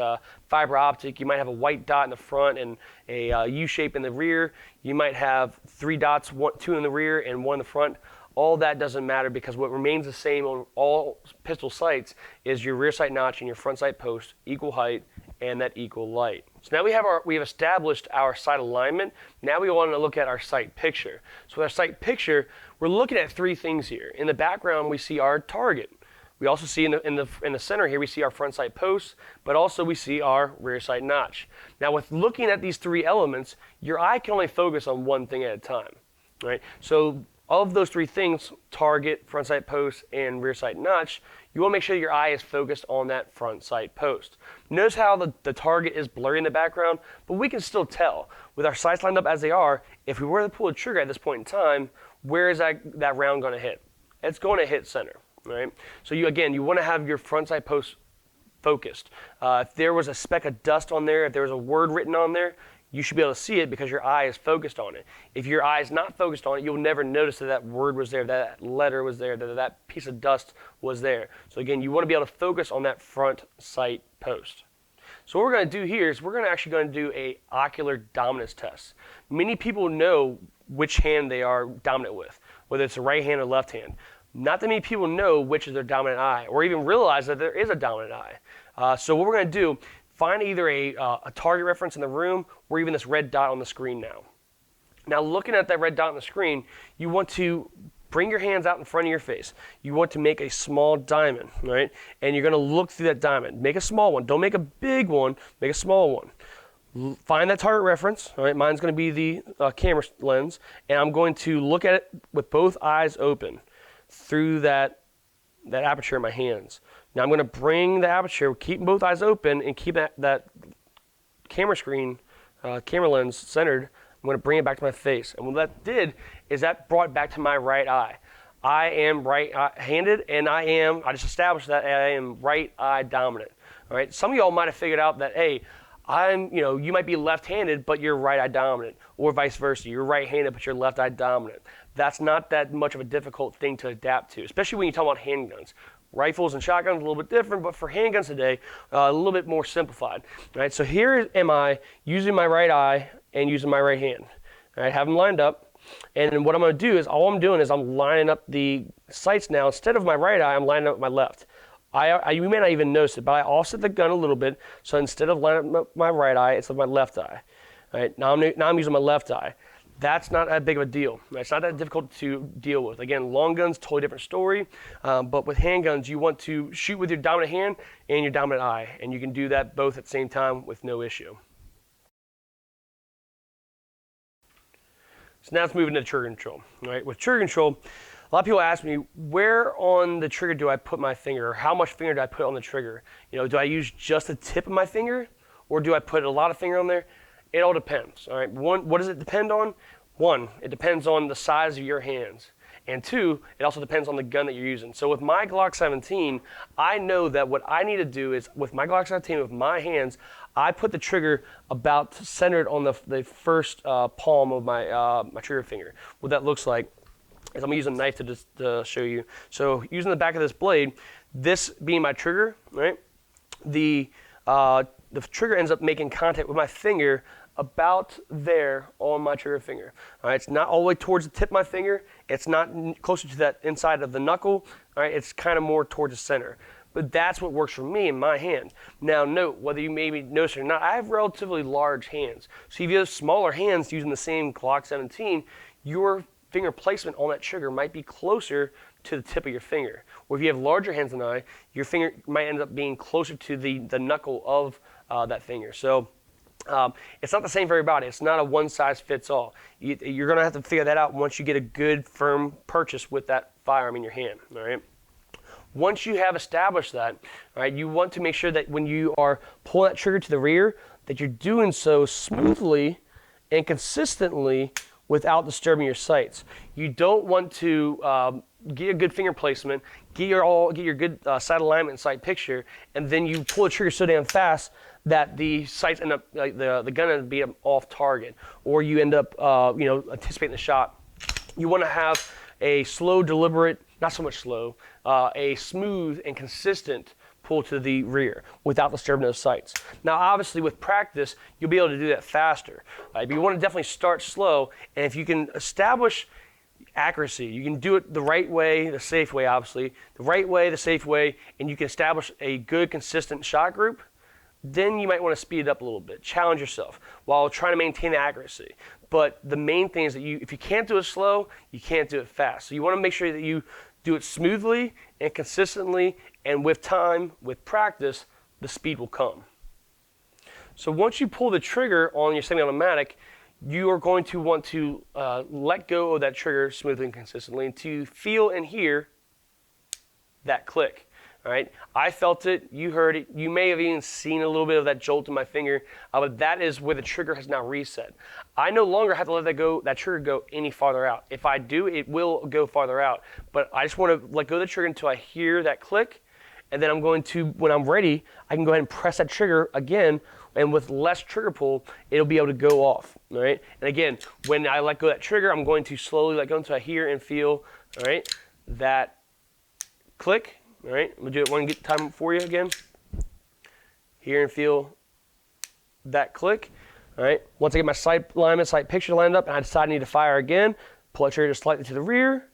fiber optic. You might have a white dot in the front and a U shape in the rear. You might have 3 dots, 2 in the rear and 1 in the front. All that doesn't matter because what remains the same on all pistol sights is your rear sight notch and your front sight post, equal height, and that equal light. So now we have established our sight alignment. Now we want to look at our sight picture. So with our sight picture, we're looking at 3 things here. In the background, we see our target. We also see in the center here, we see our front sight post, but also we see our rear sight notch. Now with looking at these 3 elements, your eye can only focus on one thing at a time, right? So of those 3 things, target, front sight post, and rear sight notch, you want to make sure your eye is focused on that front sight post. Notice how the target is blurry in the background, but we can still tell. With our sights lined up as they are, if we were to pull the trigger at this point in time, where is that round going to hit? It's going to hit center, right? So you want to have your front sight post focused. If there was a speck of dust on there, if there was a word written on there, you should be able to see it because your eye is focused on it. If your eye is not focused on it, you'll never notice that word was there, that letter was there, that piece of dust was there. So again, you want to be able to focus on that front sight post. So what we're going to do here is we're actually going to do a ocular dominance test. Many people know which hand they are dominant with, whether it's the right hand or left hand. Not that many people know which is their dominant eye or even realize that there is a dominant eye. So what we're going to do, find either a target reference in the room or even this red dot on the screen now. Now looking at that red dot on the screen, you want to bring your hands out in front of your face. You want to make a small diamond, right? And you're going to look through that diamond. Make a small one. Don't make a big one. Make a small one. Find that target reference. All right, mine's going to be the camera lens, and I'm going to look at it with both eyes open through that aperture in my hands. Now I'm going to bring the aperture, keep both eyes open, and keep that camera lens centered. I'm going to bring it back to my face. And what that did is that brought it back to my right eye. I am right-handed, and I just established that I am right eye dominant. All right. Some of y'all might have figured out that, hey, you might be left-handed, but you're right eye dominant, or vice versa. You're right-handed, but you're left eye dominant. That's not that much of a difficult thing to adapt to, especially when you talk about handguns. Rifles and shotguns a little bit different, but for handguns today, a little bit more simplified. Right. So here am I using my right eye and using my right hand. All right, have them lined up. And then what I'm going to do is all I'm doing is I'm lining up the sights now. Instead of my right eye, I'm lining up my left. You may not even notice it, but I offset the gun a little bit. So instead of lining up my right eye, it's with my left eye. All right, now I'm using my left eye. That's not that big of a deal. It's not that difficult to deal with. Again, long guns, totally different story. But with handguns, you want to shoot with your dominant hand and your dominant eye. And you can do that both at the same time with no issue. So now let's move into trigger control. All right, with trigger control, a lot of people ask me, where on the trigger do I put my finger? Or how much finger do I put on the trigger? Do I use just the tip of my finger? Or do I put a lot of finger on there? It all depends. All right. What does it depend on? 1, it depends on the size of your hands. And 2, it also depends on the gun that you're using. So with my Glock 17, I know that what I need to do is, with my Glock 17, with my hands, I put the trigger about centered on the first palm of my trigger finger. What that looks like is I'm going to use a knife to show you. So using the back of this blade, this being my trigger, right? The trigger ends up making contact with my finger about there on my trigger finger. All right, it's not all the way towards the tip of my finger. It's not closer to that inside of the knuckle. All right, it's kind of more towards the center. But that's what works for me in my hand. Now note, whether you maybe notice it or not, I have relatively large hands. So if you have smaller hands using the same Glock 17, your finger placement on that trigger might be closer to the tip of your finger. Or if you have larger hands than I, your finger might end up being closer to the knuckle of that finger. So It's not the same for everybody. It's not a one-size-fits-all. You're going to have to figure that out once you get a good, firm purchase with that firearm in your hand. All right. Once you have established that, all right, you want to make sure that when you are pulling that trigger to the rear, that you're doing so smoothly and consistently without disturbing your sights. You don't want to get a good finger placement, get your good sight alignment and sight picture, and then you pull the trigger so damn fast that the sights end up, like the gun ends up being off target, or you end up anticipating the shot. You want to have a slow, deliberate, not so much slow, a smooth and consistent pull to the rear without disturbing those sights. Now, obviously, with practice, you'll be able to do that faster. But you want to definitely start slow, and if you can establish accuracy, you can do it the right way, the safe way, obviously, the right way, the safe way, and you can establish a good, consistent shot group, then you might want to speed it up a little bit, challenge yourself while trying to maintain accuracy. But the main thing is that if you can't do it slow, you can't do it fast. So you want to make sure that you do it smoothly and consistently, and with time, with practice, the speed will come. So once you pull the trigger on your semi-automatic, you are going to want to let go of that trigger smoothly and consistently until you feel and hear that click. All right, I felt it, you heard it, you may have even seen a little bit of that jolt in my finger, but that is where the trigger has now reset. I no longer have to let that trigger go any farther out. If I do, it will go farther out, but I just want to let go of the trigger until I hear that click, and then I'm going to, when I'm ready, I can go ahead and press that trigger again, and with less trigger pull, it'll be able to go off, all right? And again, when I let go of that trigger, I'm going to slowly let go until I hear and feel, all right, that click. All right, I'm gonna do it one time for you again. Hear and feel that click. All right, once I get my sight alignment, sight picture lined up, and I decide I need to fire again, pull that trigger just slightly to the rear,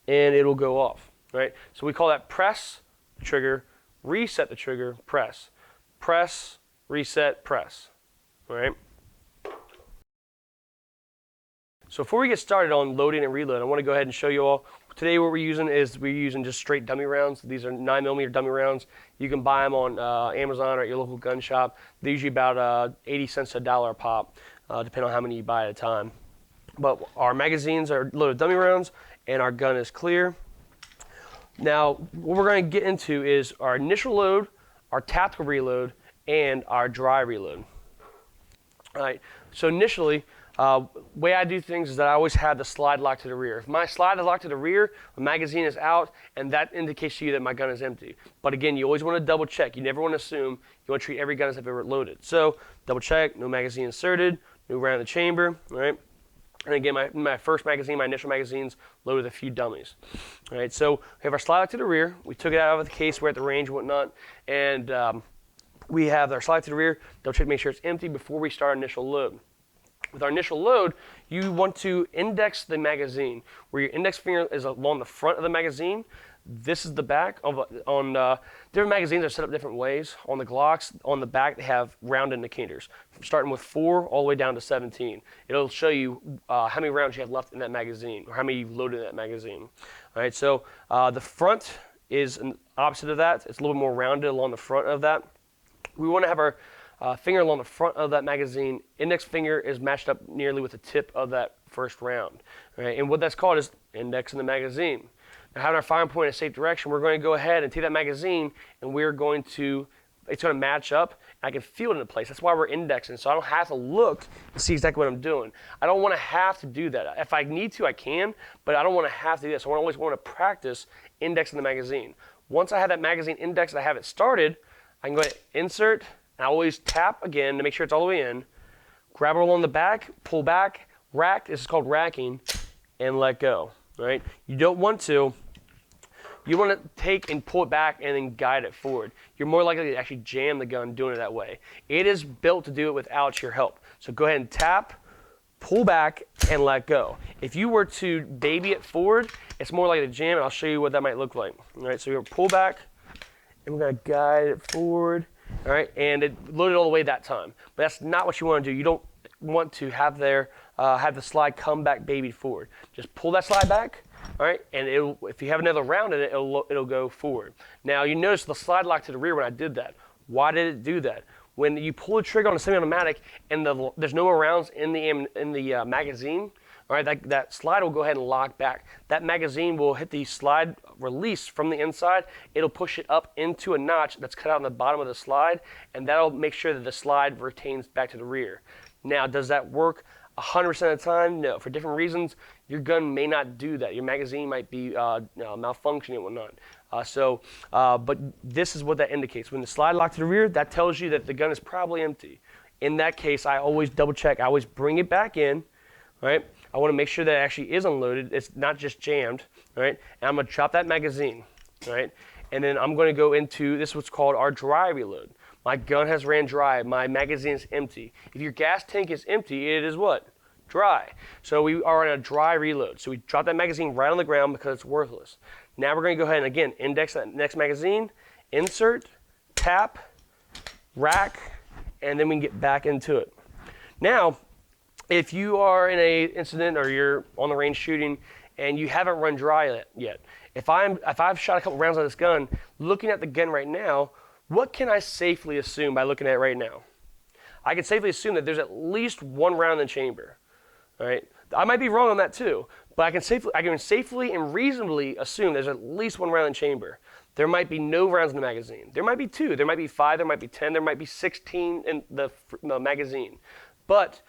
and it'll go off. All right, so we call that press the trigger, reset the trigger, press. Press, reset, press. All right. So before we get started on loading and reload, I want to go ahead and show you all. Today what we're using just straight dummy rounds. These are 9mm dummy rounds. You can buy them on Amazon or at your local gun shop. They're usually about 80 cents to $1 a pop, depending on how many you buy at a time. But our magazines are loaded dummy rounds, and our gun is clear. Now, what we're going to get into is our initial load, our tactical reload, and our dry reload. All right, so initially, way I do things is that I always have the slide locked to the rear. If my slide is locked to the rear, the magazine is out, and that indicates to you that my gun is empty. But again, you always want to double check. You never want to assume. You want to treat every gun as if it were loaded. So double check, no magazine inserted, no round in the chamber, all right? And again, my first magazine, my initial magazine's loaded with a few dummies. All right, so we have our slide locked to the rear. We took it out of the case, we're at the range and whatnot, and we have our slide to the rear, double check to make sure it's empty before we start our initial load. With our initial load, you want to index the magazine. Where your index finger is along the front of the magazine, this is the back. On different magazines are set up different ways. On the Glocks, on the back, they have round indicators, starting with 4 all the way down to 17. It'll show you how many rounds you have left in that magazine, or how many you've loaded in that magazine. All right, so the front is an opposite of that. It's a little bit more rounded along the front of that. We want to have our finger along the front of that magazine. Index finger is matched up nearly with the tip of that first round. Right? And what that's called is indexing the magazine. Now, having our firing point in a safe direction, we're going to go ahead and take that magazine, and it's going to match up, and I can feel it in place. That's why we're indexing, so I don't have to look to see exactly what I'm doing. I don't want to have to do that. If I need to, I can, but I don't want to have to do this. So I always want to practice indexing the magazine. Once I have that magazine indexed and I have it started, I can go ahead and insert. I always tap again to make sure it's all the way in. Grab it along the back, pull back, rack. This is called racking, and let go. Right? You don't want to. You want to take and pull it back and then guide it forward. You're more likely to actually jam the gun doing it that way. It is built to do it without your help. So go ahead and tap, pull back, and let go. If you were to baby it forward, it's more likely to jam, and I'll show you what that might look like. All right, so you're going to pull back, and we're going to guide it forward. All right, and it loaded all the way that time. But that's not what you want to do. You don't want to have the slide come back babied forward. Just pull that slide back, all right, and if you have another round in it, it'll go forward. Now, you notice the slide locked to the rear when I did that. Why did it do that? when you pull the trigger on a semi-automatic and there's no more rounds in the magazine, all right, that slide will go ahead and lock back. That magazine will hit the slide release from the inside. It'll push it up into a notch that's cut out on the bottom of the slide, and that'll make sure that the slide retains back to the rear. Now, does that work 100% of the time? No. For different reasons, your gun may not do that. Your magazine might be malfunctioning and whatnot. But this is what that indicates. When the slide locks to the rear, that tells you that the gun is probably empty. In that case, I always double check. I always bring it back in, right? I want to make sure that it actually is unloaded. It's not just jammed, right? And I'm going to drop that magazine, right? And then I'm going to go into, this is what's called our dry reload. My gun has ran dry. My magazine is empty. If your gas tank is empty, it is what? Dry. So we are on a dry reload. So we drop that magazine right on the ground because it's worthless. Now we're going to go ahead and, again, index that next magazine, insert, tap, rack, and then we can get back into it. Now, if you are in an incident or you're on the range shooting and you haven't run dry yet, if I've shot a couple rounds on this gun, looking at the gun right now, what can I safely assume by looking at it right now? I can safely assume that there's at least one round in the chamber. All right? I might be wrong on that too, but I can safely and reasonably assume there's at least one round in the chamber. There might be no rounds in the magazine. There might be 2, there might be 5, there might be 10, there might be 16 in the magazine. But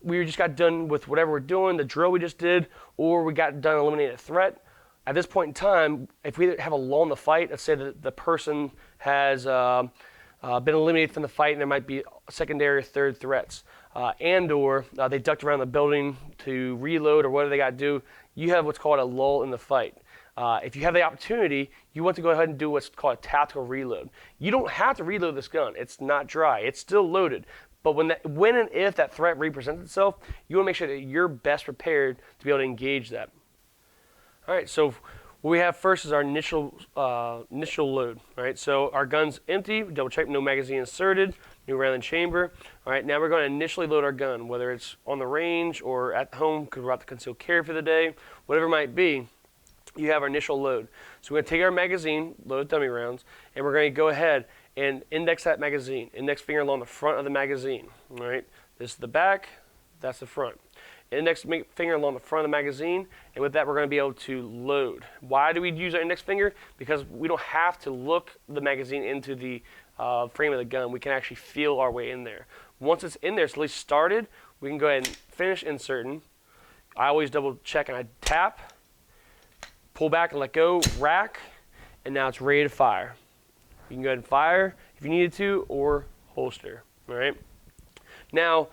we just got done with whatever we're doing, the drill we just did, or we got done eliminating a threat. At this point in time, if we have a lull in the fight, let's say that the person has been eliminated from the fight and there might be secondary or third threats, and/or they ducked around the building to reload or whatever they got to do, you have what's called a lull in the fight. If you have the opportunity, you want to go ahead and do what's called a tactical reload. You don't have to reload this gun. It's not dry. It's still loaded. But when and if that threat represents itself, you want to make sure that you're best prepared to be able to engage that. All right, so what we have first is our initial load. All right, so our gun's empty. Double check, no magazine inserted, new round in chamber. All right, now we're going to initially load our gun, whether it's on the range or at home because we're about to conceal carry for the day, whatever it might be. You have our initial load. So we're going to take our magazine, load dummy rounds, and we're going to go ahead and index that magazine. Index finger along the front of the magazine. All right, this is the back, that's the front. Index finger along the front of the magazine, and with that we're going to be able to load. Why do we use our index finger? Because we don't have to look the magazine into the frame of the gun. We can actually feel our way in there. Once it's in there, it's at least started, we can go ahead and finish inserting. I always double check and I tap, pull back and let go, rack, and now it's ready to fire. You can go ahead and fire if you needed to, or holster. All right. Now,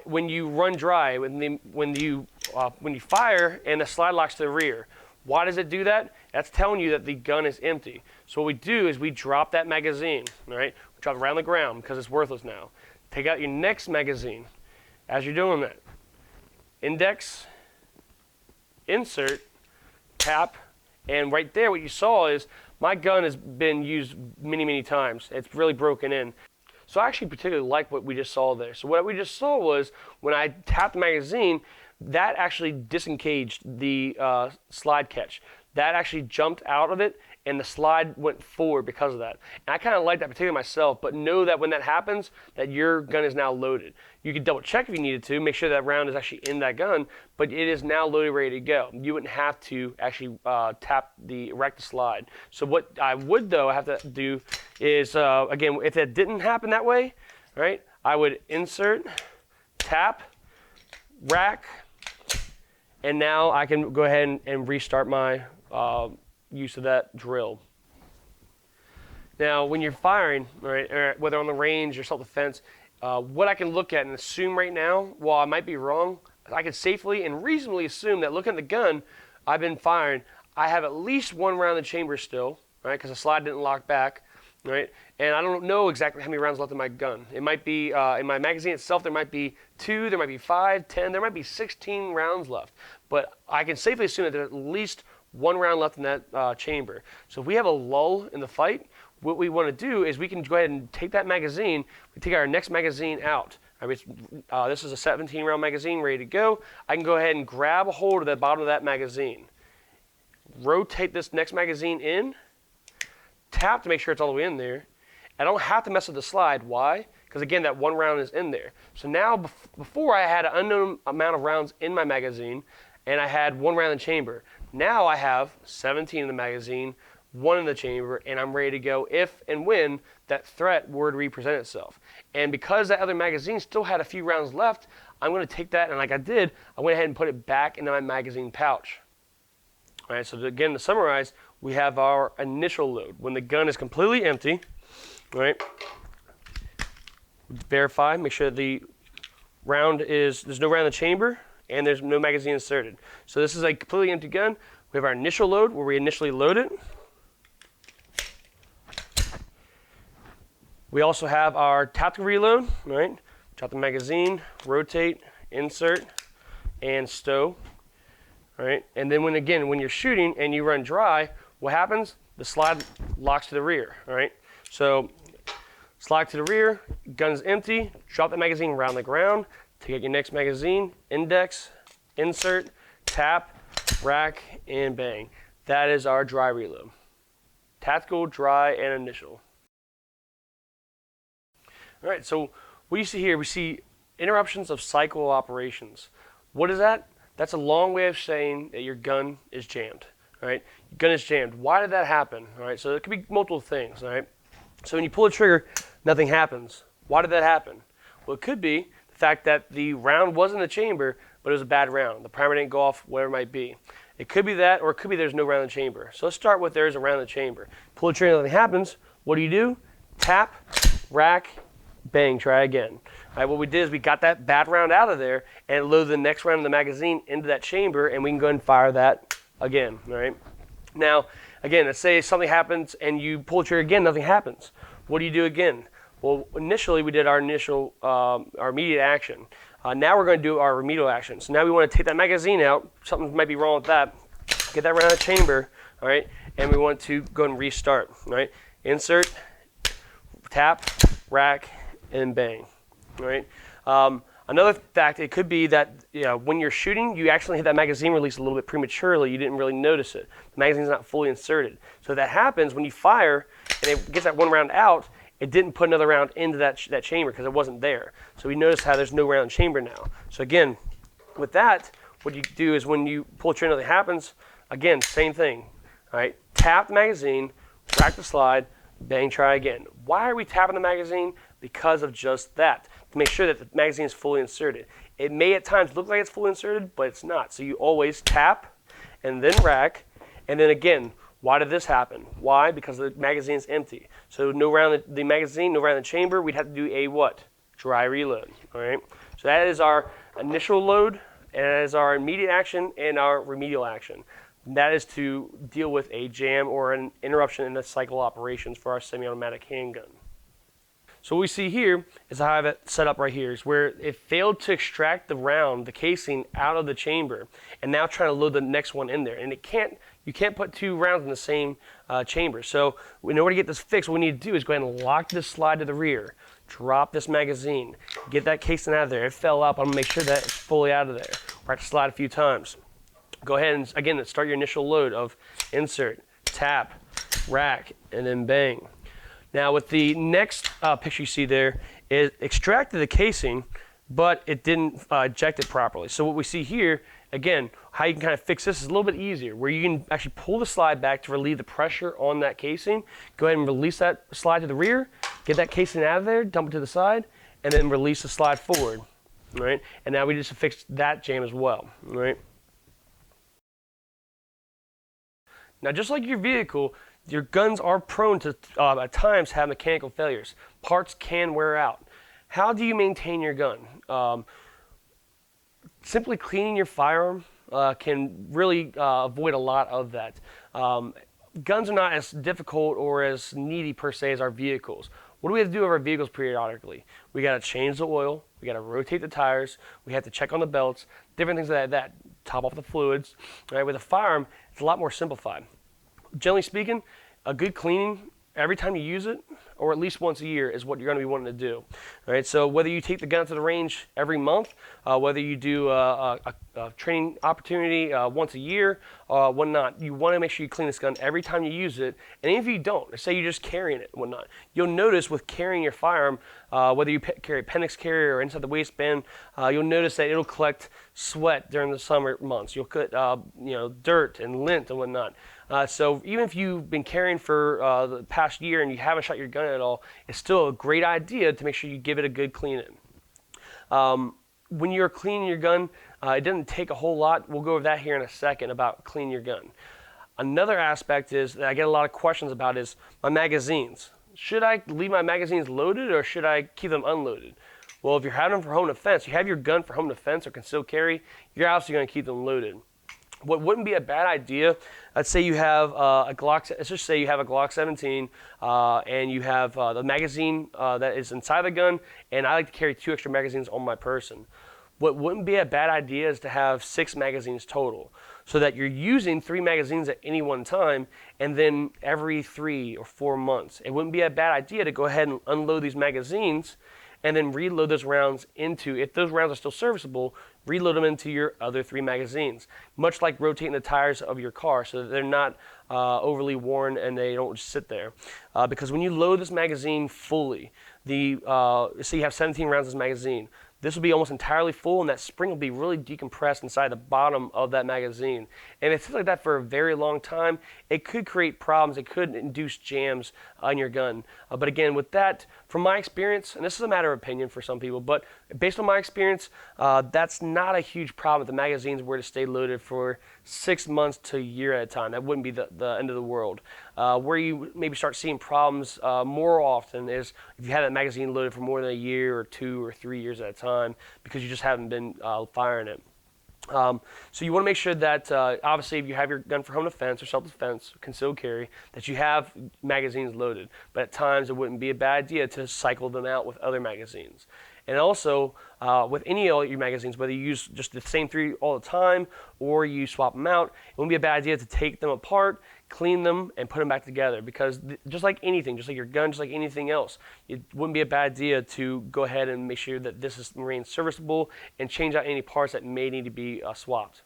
when you run dry, when you fire and the slide locks to the rear, why does it do that? That's telling you that the gun is empty. So what we do is we drop that magazine. All right. We drop it around the ground because it's worthless now. Take out your next magazine. As you're doing that, index, insert, tap, and right there what you saw is my gun has been used many, many times. It's really broken in. So I actually particularly like what we just saw there. So what we just saw was when I tapped the magazine, that actually disengaged the slide catch. That actually jumped out of it, and the slide went forward because of that. And I kind of like that particularly myself, but know that when that happens, that your gun is now loaded. You can double check if you needed to, make sure that round is actually in that gun, but it is now loaded, ready to go. You wouldn't have to actually erect the slide. So what I would, though, have to do is, again, if it didn't happen that way, right, I would insert, tap, rack, and now I can go ahead and restart my use of that drill. Now, when you're firing, right, whether on the range or self-defense, what I can look at and assume right now, while I might be wrong, I can safely and reasonably assume that looking at the gun I've been firing, I have at least one round in the chamber still, right, because the slide didn't lock back, right, and I don't know exactly how many rounds left in my gun. It might be, in my magazine itself, there might be 2, there might be 5, 10, there might be 16 rounds left, but I can safely assume that there's at least one round left in that chamber. So if we have a lull in the fight, what we want to do is we can go ahead and take that magazine, we take our next magazine out. I mean, this is a 17 round magazine ready to go. I can go ahead and grab a hold of the bottom of that magazine, rotate this next magazine in, tap to make sure it's all the way in there, I don't have to mess with the slide. Why? Because again, that one round is in there. So now, before I had an unknown amount of rounds in my magazine, and I had one round in the chamber. Now I have 17 in the magazine, one in the chamber, and I'm ready to go if and when that threat were to represent itself. And because that other magazine still had a few rounds left, I'm going to take that, and like I did, I went ahead and put it back into my magazine pouch. All right, so again, to summarize, we have our initial load. When the gun is completely empty, right? Verify, make sure the round there's no round in the chamber and there's no magazine inserted. So this is a completely empty gun. We have our initial load where we initially load it. We also have our tactical reload, right? Drop the magazine, rotate, insert, and stow, right? And then when you're shooting and you run dry, what happens? The slide locks to the rear, all right? So slide to the rear, gun's empty, drop the magazine around the ground, take out your next magazine, index, insert, tap, rack, and bang. That is our dry reload. Tactical, dry, and initial. All right, so what you see here, we see interruptions of cycle operations. What is that? That's a long way of saying that your gun is jammed, all right? Your gun is jammed. Why did that happen? All right, so it could be multiple things, all right? So when you pull the trigger, nothing happens. Why did that happen? Well, it could be the fact that the round was in the chamber, but it was a bad round. The primer didn't go off, whatever it might be. It could be that, or it could be there's no round in the chamber. So let's start with there's a round in the chamber. Pull the trigger, nothing happens. What do? Tap, rack, bang, try again. All right, what we did is we got that bad round out of there and loaded the next round of the magazine into that chamber, and we can go ahead and fire that again, all right? Now, again, let's say something happens and you pull the trigger again, nothing happens. What do you do again? Well, initially we did our immediate action. Now we're going to do our remedial action. So now we want to take that magazine out. Something might be wrong with that. Get that round of the chamber, all right? And we want to go and restart, all right? Insert, tap, rack, and bang, all right? Another fact, it could be that when you're shooting, you actually hit that magazine release a little bit prematurely. You didn't really notice it. The magazine's not fully inserted. So if that happens when you fire and it gets that one round out, it didn't put another round into that chamber because it wasn't there. So we notice how there's no round in chamber now. So again, with that, what you do is when you pull the trigger, nothing happens. Again, same thing. All right, tap the magazine, rack the slide, bang, try again. Why are we tapping the magazine? Because of just that, to make sure that the magazine is fully inserted. It may at times look like it's fully inserted, but it's not. So you always tap and then rack, and then again, why did this happen? Why? Because the magazine is empty. So no round in the magazine, no round in the chamber, we'd have to do a what? Dry reload, all right? So that is our initial load, and that is our immediate action and our remedial action. And that is to deal with a jam or an interruption in the cycle operations for our semi-automatic handgun. So what we see here is how I have it set up right here is where it failed to extract the round, the casing, out of the chamber, and now trying to load the next one in there. And you can't put two rounds in the same chamber. So in order to get this fixed, what we need to do is go ahead and lock this slide to the rear, drop this magazine, get that casing out of there. It fell up. I'm gonna make sure that it's fully out of there. We're have to slide a few times. Go ahead and again start your initial load of insert, tap, rack, and then bang. Now with the next picture you see there, it extracted the casing, but it didn't eject it properly. So what we see here, again, how you can kind of fix this is a little bit easier, where you can actually pull the slide back to relieve the pressure on that casing. Go ahead and release that slide to the rear, get that casing out of there, dump it to the side, and then release the slide forward, right? And now we just fixed that jam as well, right? Now just like your vehicle, your guns are prone to, at times, have mechanical failures. Parts can wear out. How do you maintain your gun? Simply cleaning your firearm can really avoid a lot of that. Guns are not as difficult or as needy per se as our vehicles. What do we have to do with our vehicles periodically? We got to change the oil, we got to rotate the tires, we have to check on the belts, different things like that, top off the fluids. Right? With a firearm, it's a lot more simplified. Generally speaking, a good cleaning every time you use it, or at least once a year, is what you're going to be wanting to do. All right, so whether you take the gun to the range every month, whether you do a training opportunity once a year, whatnot, you want to make sure you clean this gun every time you use it. And even if you don't, let's say you're just carrying it and whatnot, you'll notice with carrying your firearm, whether you carry a Penix carrier or inside the waistband, you'll notice that it'll collect sweat during the summer months. You'll get dirt and lint and whatnot. So even if you've been carrying for the past year and you haven't shot your gun at all, it's still a great idea to make sure you give it a good cleaning. When you're cleaning your gun, it doesn't take a whole lot. We'll go over that here in a second about cleaning your gun. Another aspect is that I get a lot of questions about is my magazines. Should I leave my magazines loaded or should I keep them unloaded? Well, if you're having them for home defense, you have your gun for home defense or concealed carry, you're obviously going to keep them loaded. What wouldn't be a bad idea, let's say you have a Glock, let's just say you have a Glock 17 and you have the magazine that is inside the gun, and I like to carry 2 extra magazines on my person. What wouldn't be a bad idea is to have 6 magazines total, so that you're using 3 magazines at any one time, and then every 3 or 4 months. It wouldn't be a bad idea to go ahead and unload these magazines and then reload those rounds into, if those rounds are still serviceable, reload them into your other 3 magazines. Much like rotating the tires of your car so that they're not overly worn and they don't just sit there. Because when you load this magazine fully, say you have 17 rounds in this magazine, this will be almost entirely full, and that spring will be really decompressed inside the bottom of that magazine. And if it sits like that for a very long time, it could create problems. It could induce jams on your gun. But again, with that, from my experience, and this is a matter of opinion for some people, but based on my experience, that's not a huge problem if the magazines were to stay loaded for 6 months to a year at a time. That wouldn't be the end of the world. Where you maybe start seeing problems more often is if you have that magazine loaded for more than a year or 2 or 3 years at a time, because you just haven't been firing it. So you want to make sure that obviously if you have your gun for home defense or self-defense, concealed carry, that you have magazines loaded. But at times it wouldn't be a bad idea to cycle them out with other magazines. And also with any of your magazines, whether you use just the same 3 all the time or you swap them out, it wouldn't be a bad idea to take them apart, clean them, and put them back together. Because just like anything, just like your gun, just like anything else, it wouldn't be a bad idea to go ahead and make sure that this remains serviceable and change out any parts that may need to be swapped.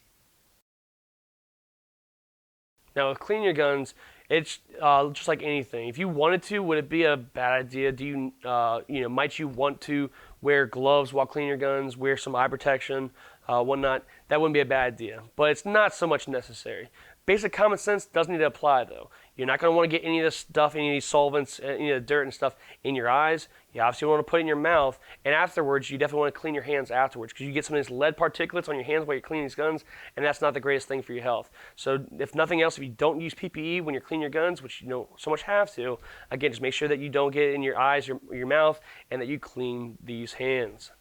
Now with cleaning your guns, it's just like anything. If you wanted to, would it be a bad idea? Do you, might you want to wear gloves while cleaning your guns, wear some eye protection, whatnot? That wouldn't be a bad idea, but it's not so much necessary. Basic common sense does need to apply though. You're not going to want to get any of this stuff, any of these solvents, any of the dirt and stuff in your eyes. You obviously want to put it in your mouth, and afterwards you definitely want to clean your hands afterwards, because you get some of these lead particulates on your hands while you're cleaning these guns, and that's not the greatest thing for your health. So if nothing else, if you don't use PPE when you're cleaning your guns, which you don't so much have to, again, just make sure that you don't get it in your eyes or your mouth, and that you clean these hands.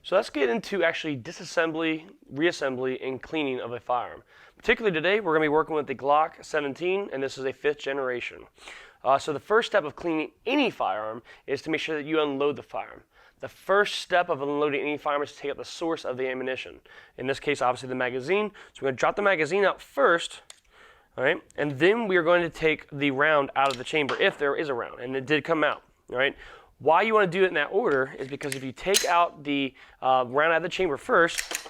So let's get into actually disassembly, reassembly, and cleaning of a firearm. Particularly today, we're going to be working with the Glock 17, and this is a 5th generation. So the first step of cleaning any firearm is to make sure that you unload the firearm. The first step of unloading any firearm is to take out the source of the ammunition. In this case, obviously the magazine. So we're going to drop the magazine out first, all right? And then we are going to take the round out of the chamber, if there is a round, and it did come out, all right? Why you want to do it in that order is because if you take out the round out of the chamber first,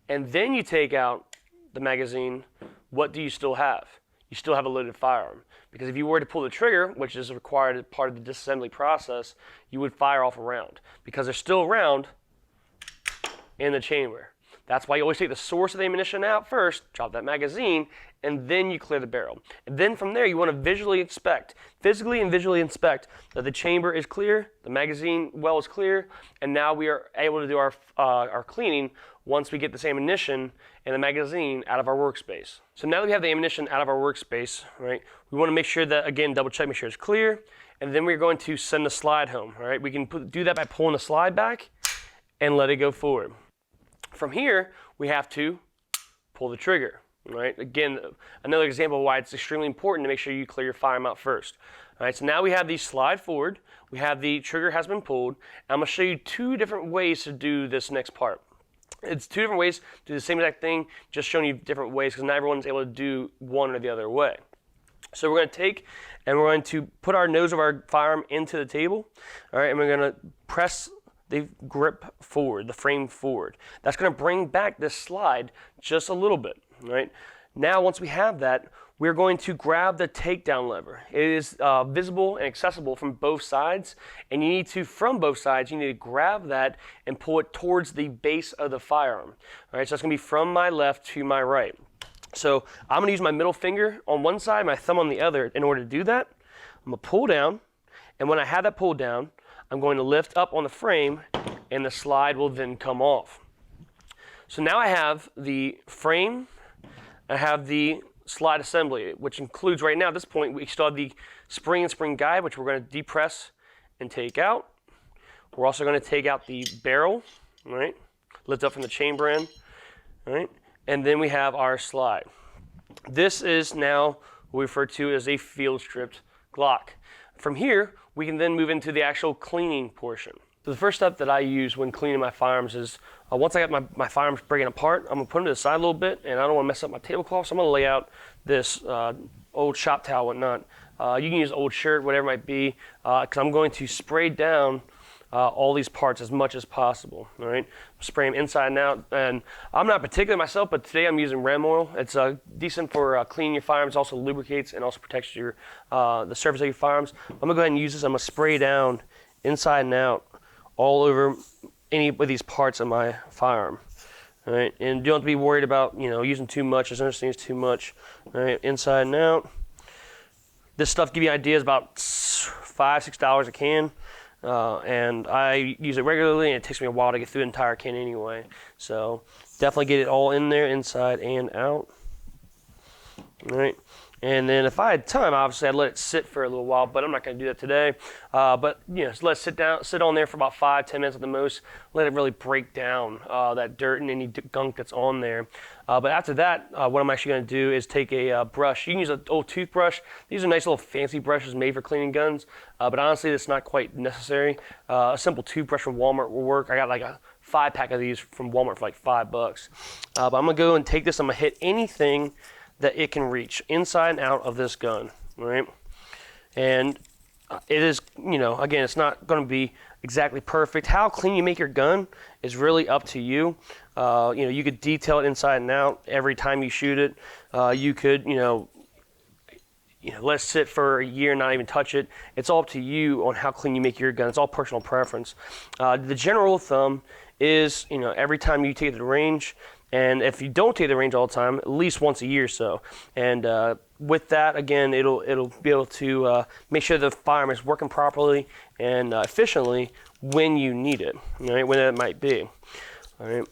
and then you take out the magazine, what do you still have? You still have a loaded firearm. Because if you were to pull the trigger, which is required as part of the disassembly process, you would fire off a round, because there's still a round in the chamber. That's why you always take the source of the ammunition out first, drop that magazine, and then you clear the barrel. And then from there, you want to physically and visually inspect that the chamber is clear, the magazine well is clear, and now we are able to do our cleaning once we get this ammunition and the magazine out of our workspace. So now that we have the ammunition out of our workspace, right, we want to make sure that, again, double check, make sure it's clear, and then we're going to send the slide home. All right, we can do that by pulling the slide back and let it go forward. From here, we have to pull the trigger. Right? Again, another example of why it's extremely important to make sure you clear your firearm out first. All right, so now we have these slide forward. We have the trigger has been pulled. I'm going to show you 2 different ways to do this next part. It's 2 different ways to do the same exact thing, just showing you different ways, because not everyone's able to do one or the other way. So we're going to take and we're going to put our nose of our firearm into the table, all right, and we're going to press the grip forward, the frame forward. That's going to bring back this slide just a little bit, right? Now, once we have that, we're going to grab the takedown lever. It is visible and accessible from both sides, and you need to, from both sides, you need to grab that and pull it towards the base of the firearm. All right, so that's going to be from my left to my right. So I'm going to use my middle finger on one side, my thumb on the other in order to do that. I'm going to pull down, and when I have that pulled down, I'm going to lift up on the frame, and the slide will then come off. So now I have the frame, I have the slide assembly, which includes right now at this point, we still have the spring and spring guide, which we're going to depress and take out. We're also going to take out the barrel, right? Lift up from the chamber end, right? And then we have our slide. This is now what we refer to as a field stripped Glock. From here, we can then move into the actual cleaning portion. So the first step that I use when cleaning my firearms is, once I got my firearms breaking apart, I'm gonna put them to the side a little bit, and I don't wanna mess up my tablecloth, so I'm gonna lay out this old shop towel, whatnot. You can use old shirt, whatever it might be, because I'm going to spray down all these parts as much as possible, all right? Spray them inside and out, and I'm not particular myself, but today I'm using ram oil. It's decent for cleaning your firearms, also lubricates and also protects your the surface of your firearms. I'm gonna go ahead and use this. I'm gonna spray down inside and out all over any of these parts of my firearm, all right? And you don't have to be worried about, you know, using too much. There's no such thing as too much, all right? Inside and out. This stuff gives you ideas about $5-6 a can. And I use it regularly, and it takes me a while to get through the entire can anyway. So definitely get it all in there, inside and out. All right. And then if I had time, obviously I'd let it sit for a little while, but I'm not going to do that today. But you know, just let it sit on there for about 5-10 minutes at the most. Let it really break down that dirt and any gunk that's on there. But after that, what I'm actually going to do is take a brush. You can use an old toothbrush. These are nice little fancy brushes made for cleaning guns, but honestly, it's not quite necessary. A simple toothbrush from Walmart will work. I got like a 5-pack of these from Walmart for like $5. But I'm going to go and take this. I'm going to hit anything that it can reach inside and out of this gun, right? And it is, you know, again, it's not going to be exactly perfect. How clean you make your gun is really up to you. You know, you could detail it inside and out every time you shoot it. You could, you know, let it sit for a year and not even touch it. It's all up to you on how clean you make your gun. It's all personal preference. The general rule of thumb is, you know, every time you take it to the range, and if you don't take the range all the time, at least once a year or so. And with that, again, it'll be able to make sure the firearm is working properly and efficiently when you need it, right? When that might be. All right.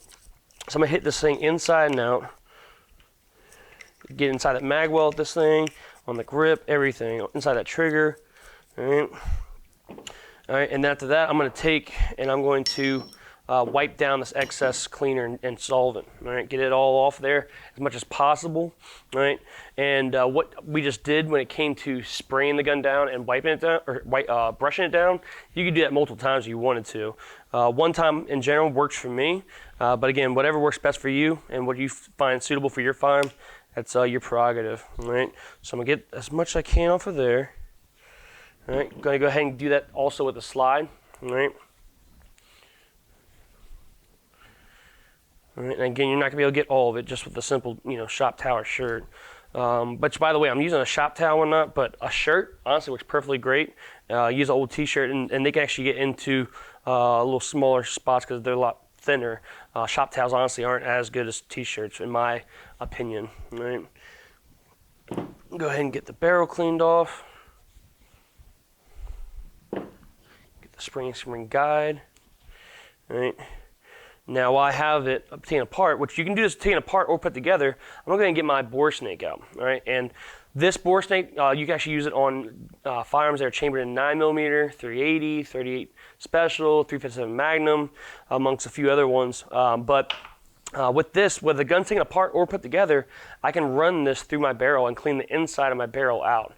So I'm gonna hit this thing inside and out. Get inside that mag well with this thing, on the grip, everything inside that trigger. All right. All right. And after that, I'm gonna take and I'm going to wipe down this excess cleaner and solvent. All right, get it all off there as much as possible. All right, and what we just did when it came to spraying the gun down and wiping it down, or brushing it down, you could do that multiple times if you wanted to. One time in general works for me, but again, whatever works best for you and what you find suitable for your firearm, that's your prerogative. All right, so I'm gonna get as much as I can off of there. All right, gonna go ahead and do that also with the slide. All right. All right, and again, you're not gonna be able to get all of it just with a simple, you know, shop towel or shirt. But by the way, I'm using a shop towel or not, but a shirt honestly works perfectly great. Use an old T-shirt, and they can actually get into a little smaller spots because they're a lot thinner. Shop towels honestly aren't as good as T-shirts, in my opinion. All right. Go ahead and get the barrel cleaned off. Get the spring guide. All right. Now, while I have it taken apart, which you can do this taken apart or put together, I'm going to get my bore snake out. All right, and this bore snake, you can actually use it on firearms that are chambered in 9mm, 380, 38 Special, 357 Magnum, amongst a few other ones. But with this, with the gun taken apart or put together, I can run this through my barrel and clean the inside of my barrel out.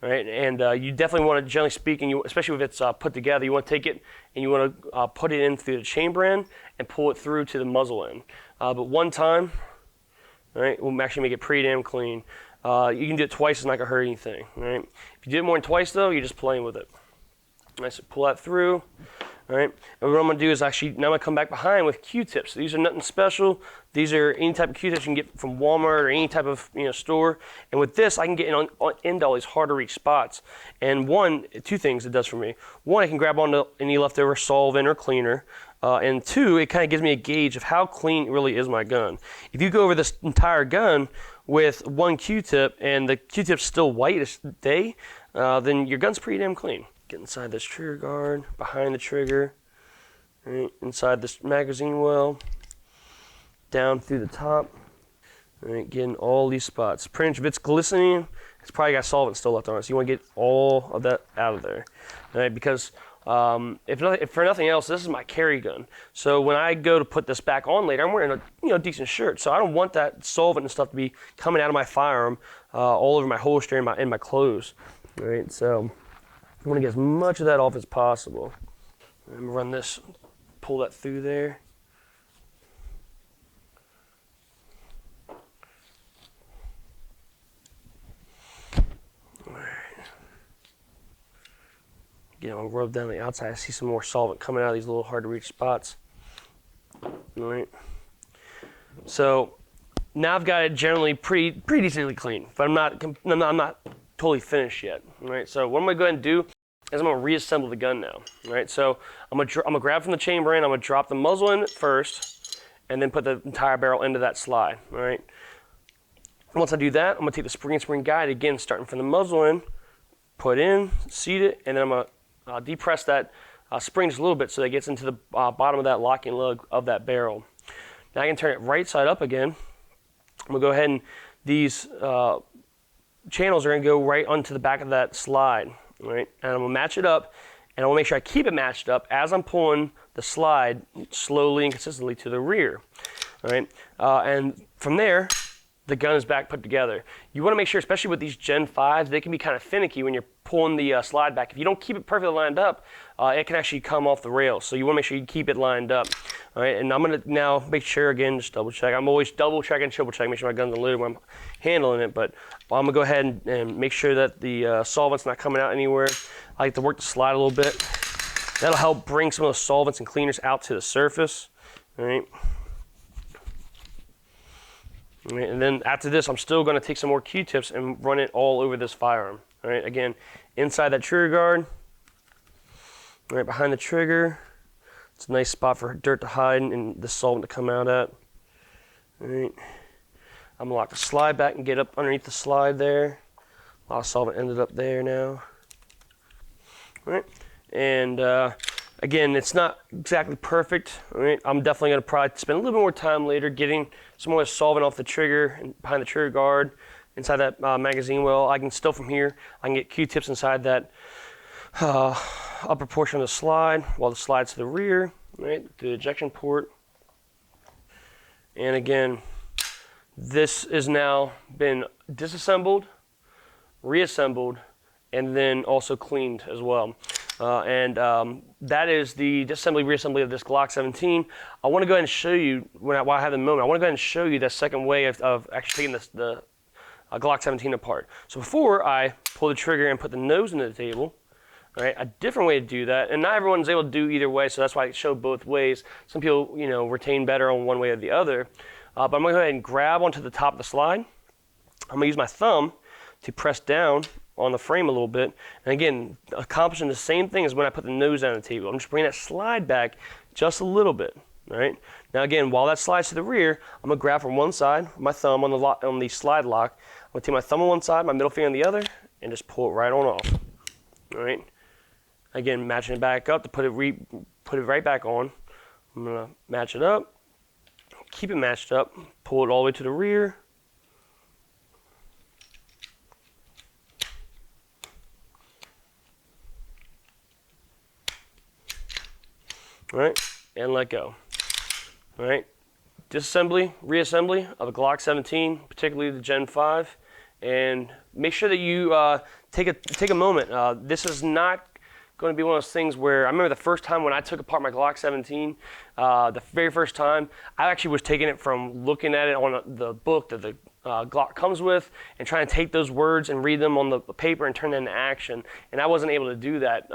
Right, and you definitely want to, generally speaking, especially if it's put together, you want to take it and you want to put it in through the chamber end and pull it through to the muzzle end. But one time, right, will actually make it pretty damn clean. You can do it twice, it's not gonna hurt anything, right? If you do it more than twice though, you're just playing with it. All right, so pull that through. All right, and what I'm gonna do is actually, now I'm gonna come back behind with Q-tips. These are nothing special. These are any type of Q-tips you can get from Walmart or any type of store. And with this, I can get into all these hard to reach spots. And two things it does for me. One, I can grab onto any leftover solvent or cleaner. And two, it kind of gives me a gauge of how clean really is my gun. If you go over this entire gun with one Q-tip and the Q-tip's still white as day, then your gun's pretty damn clean. Get inside this trigger guard, behind the trigger, right, inside this magazine well, down through the top, right, getting all these spots. Pretty much if it's glistening, it's probably got solvent still left on it, so you want to get all of that out of there, right? Because if for nothing else, this is my carry gun. So when I go to put this back on later, I'm wearing a decent shirt, so I don't want that solvent and stuff to be coming out of my firearm all over my holster and my clothes, right? So I want to get as much of that off as possible. I'm going to run this, pull that through there. Alright. Again, I'll rub down the outside. I see some more solvent coming out of these little hard to reach spots. Alright. So now I've got it generally pretty decently clean, but I'm not totally finished yet. Alright, so what I'm going to go ahead and do is I'm going to reassemble the gun now. Right, so I'm going to grab from the chamber end, I'm going to drop the muzzle in first, and then put the entire barrel into that slide. All right. Once I do that, I'm going to take the spring guide again, starting from the muzzle end, put in, seat it, and then I'm going to depress that spring just a little bit so that it gets into the bottom of that locking lug of that barrel. Now I can turn it right side up again. I'm going to go ahead and these channels are going to go right onto the back of that slide. Right, and I'm going to match it up, and I want to make sure I keep it matched up as I'm pulling the slide slowly and consistently to the rear. All right, and from there, the gun is back put together. You want to make sure, especially with these Gen 5s, they can be kind of finicky when you're pulling the slide back. If you don't keep it perfectly lined up, it can actually come off the rails. So you want to make sure you keep it lined up. All right, and I'm going to now make sure, again, just double check. I'm always double checking, triple checking, make sure my gun's unloaded when I'm handling it. But I'm going to go ahead and make sure that the solvent's not coming out anywhere. I like to work the slide a little bit. That'll help bring some of those solvents and cleaners out to the surface. All right. All right, and then after this, I'm still going to take some more Q-tips and run it all over this firearm. All right, again, inside that trigger guard, right behind the trigger. It's a nice spot for dirt to hide and the solvent to come out at. All right, I'm going to lock the slide back and get up underneath the slide there. A lot of solvent ended up there now. All right, and again, it's not exactly perfect. All right, I'm definitely going to probably spend a little bit more time later getting some more solvent off the trigger and behind the trigger guard, inside that magazine well. I can still from here, I can get Q-tips inside that upper portion of the slide while the slide's to the rear, right, to the ejection port. And again, this has now been disassembled, reassembled, and then also cleaned as well. That is the disassembly, reassembly of this Glock 17. I want to go ahead and show you, while I have the moment, I want to go ahead and show you the second way of actually taking the Glock 17 apart. So before I pull the trigger and put the nose into the table, right, a different way to do that, and not everyone's able to do either way, so that's why I show both ways. Some people, retain better on one way or the other. But I'm going to go ahead and grab onto the top of the slide. I'm going to use my thumb to press down on the frame a little bit, and again, accomplishing the same thing as when I put the nose on the table. I'm just bringing that slide back just a little bit. All right. Now again, while that slides to the rear, I'm gonna grab from one side with my thumb on the slide lock. I'm gonna take my thumb on one side, my middle finger on the other, and just pull it right on off. All right. Again, matching it back up to put it right back on. I'm gonna match it up, keep it matched up, pull it all the way to the rear. All right, and let go. All right, disassembly, reassembly of a Glock 17, particularly the Gen 5, and make sure that you take a moment. This is not going to be one of those things where I remember the first time when I took apart my Glock 17, the very first time, I actually was taking it from looking at it on the book to the Glock comes with, and trying to take those words and read them on the paper and turn them into action. And I wasn't able to do that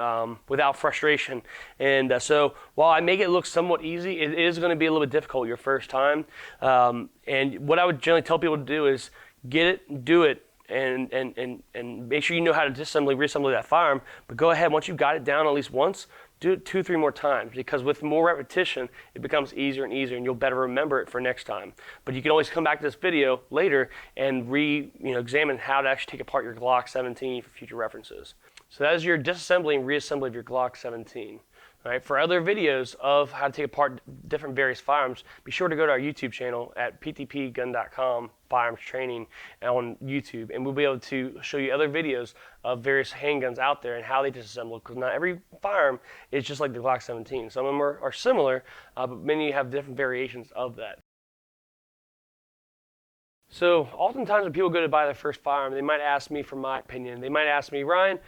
without frustration. And so while I make it look somewhat easy, it is going to be a little bit difficult your first time. And what I would generally tell people to do is get it, do it, and make sure you know how to disassembly, reassemble that firearm. But go ahead, once you've got it down at least once, do it 2-3 more times, because with more repetition, it becomes easier and easier, and you'll better remember it for next time. But you can always come back to this video later and examine how to actually take apart your Glock 17 for future references. So that is your disassembly and reassembly of your Glock 17. All right, for other videos of how to take apart different various firearms, be sure to go to our YouTube channel at PTPGun.com, Firearms Training on YouTube, and we'll be able to show you other videos of various handguns out there and how they disassemble, because not every firearm is just like the Glock 17. Some of them are similar, but many have different variations of that. So oftentimes when people go to buy their first firearm, they might ask me for my opinion. They might ask me, Ryan,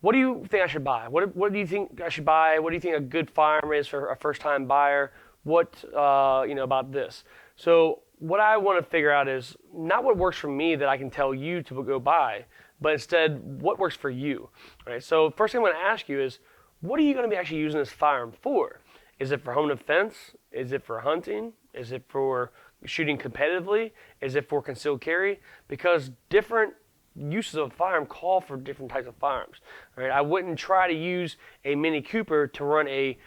what do you think I should buy? What do you think I should buy? What do you think a good firearm is for a first-time buyer? What about this? So what I want to figure out is not what works for me that I can tell you to go buy, but instead what works for you. Right? So first thing I'm going to ask you is, what are you going to be actually using this firearm for? Is it for home defense? Is it for hunting? Is it for shooting competitively? Is it for concealed carry? Because different uses of a firearm call for different types of firearms. Right? I wouldn't try to use a Mini Cooper to run a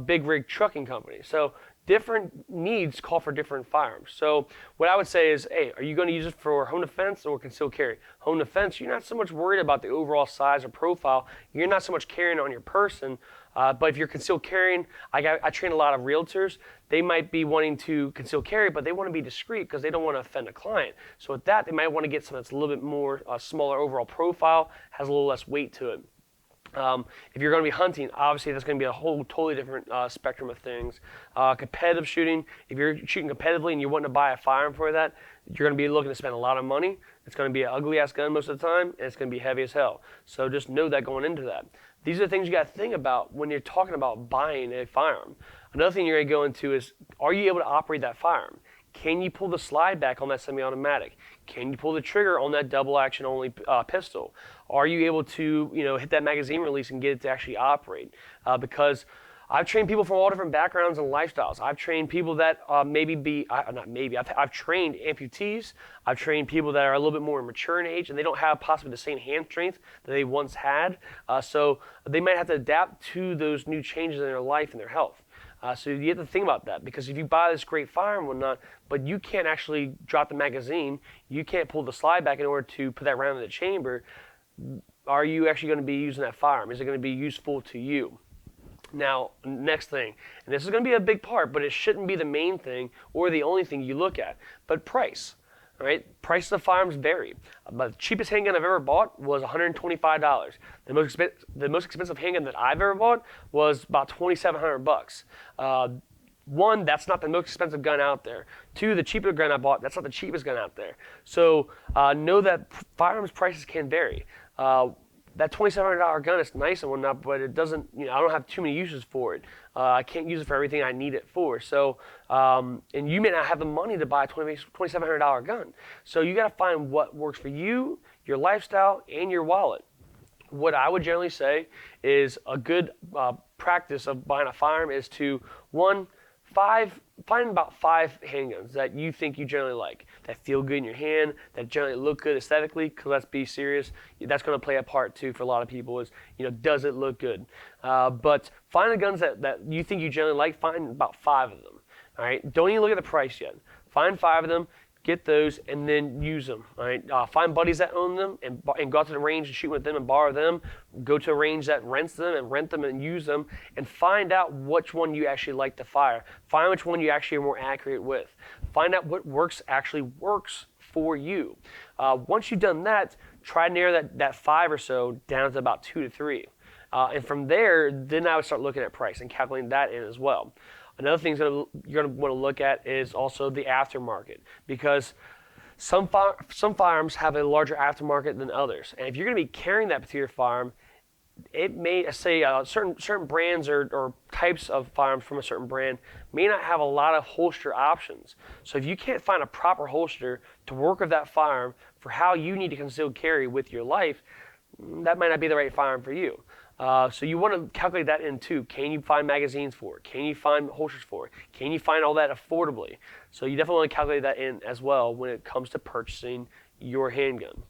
big rig trucking company. So different needs call for different firearms. So what I would say is, hey, are you going to use it for home defense or concealed carry? Home defense, you're not so much worried about the overall size or profile. You're not so much carrying it on your person. But if you're concealed carrying, I train a lot of realtors. They might be wanting to conceal carry, but they want to be discreet because they don't want to offend a client. So with that, they might want to get something that's a little bit more smaller overall profile, has a little less weight to it. If you're going to be hunting, obviously that's going to be a whole totally different spectrum of things. Competitive shooting, if you're shooting competitively and you're wanting to buy a firearm for that, you're going to be looking to spend a lot of money. It's going to be an ugly ass gun most of the time, and it's going to be heavy as hell. So just know that going into that. These are the things you got to think about when you're talking about buying a firearm. Another thing you're going to go into is, are you able to operate that firearm? Can you pull the slide back on that semi-automatic? Can you pull the trigger on that double action only pistol? Are you able to hit that magazine release and get it to actually operate? Because I've trained people from all different backgrounds and lifestyles. I've trained people that I've trained amputees. I've trained people that are a little bit more mature in age and they don't have possibly the same hand strength that they once had. So they might have to adapt to those new changes in their life and their health. So you have to think about that, because if you buy this great firearm and whatnot, but you can't actually drop the magazine, you can't pull the slide back in order to put that round in the chamber, are you actually going to be using that firearm? Is it going to be useful to you? Now, next thing, and this is going to be a big part, but it shouldn't be the main thing or the only thing you look at, but price. All right, prices of firearms vary. The cheapest handgun I've ever bought was $125. The most expensive handgun that I've ever bought was about $2,700. One, that's not the most expensive gun out there. Two, the cheapest gun I bought, that's not the cheapest gun out there. So know that firearms prices can vary. That $2,700 gun is nice and whatnot, but it doesn't, I don't have too many uses for it. I can't use it for everything I need it for. So, and you may not have the money to buy a $2,700 gun. So you got to find what works for you, your lifestyle, and your wallet. What I would generally say is a good practice of buying a firearm is to, find about 5 handguns that you think you generally like, that feel good in your hand, that generally look good aesthetically, because let's be serious, that's going to play a part too for a lot of people is, does it look good? But find the guns that you think you generally like, find about 5 of them, all right? Don't even look at the price yet. Find 5 of them, get those, and then use them, all right? Find buddies that own them and go out to the range and shoot with them and borrow them. Go to a range that rents them and rent them and use them, and find out which one you actually like to fire. Find which one you actually are more accurate with. Find out what actually works for you. Once you've done that, try to narrow that 5 or so down to about 2 to 3. And from there, then I would start looking at price and calculating that in as well. Another thing you're going to want to look at is also the aftermarket, because some firearms have a larger aftermarket than others. And if you're going to be carrying that particular firearm, it may say certain brands or types of firearms from a certain brand may not have a lot of holster options. So if you can't find a proper holster to work with that firearm for how you need to conceal carry with your life, that might not be the right firearm for you. So you want to calculate that in too. Can you find magazines for it? Can you find holsters for it? Can you find all that affordably? So you definitely want to calculate that in as well when it comes to purchasing your handgun.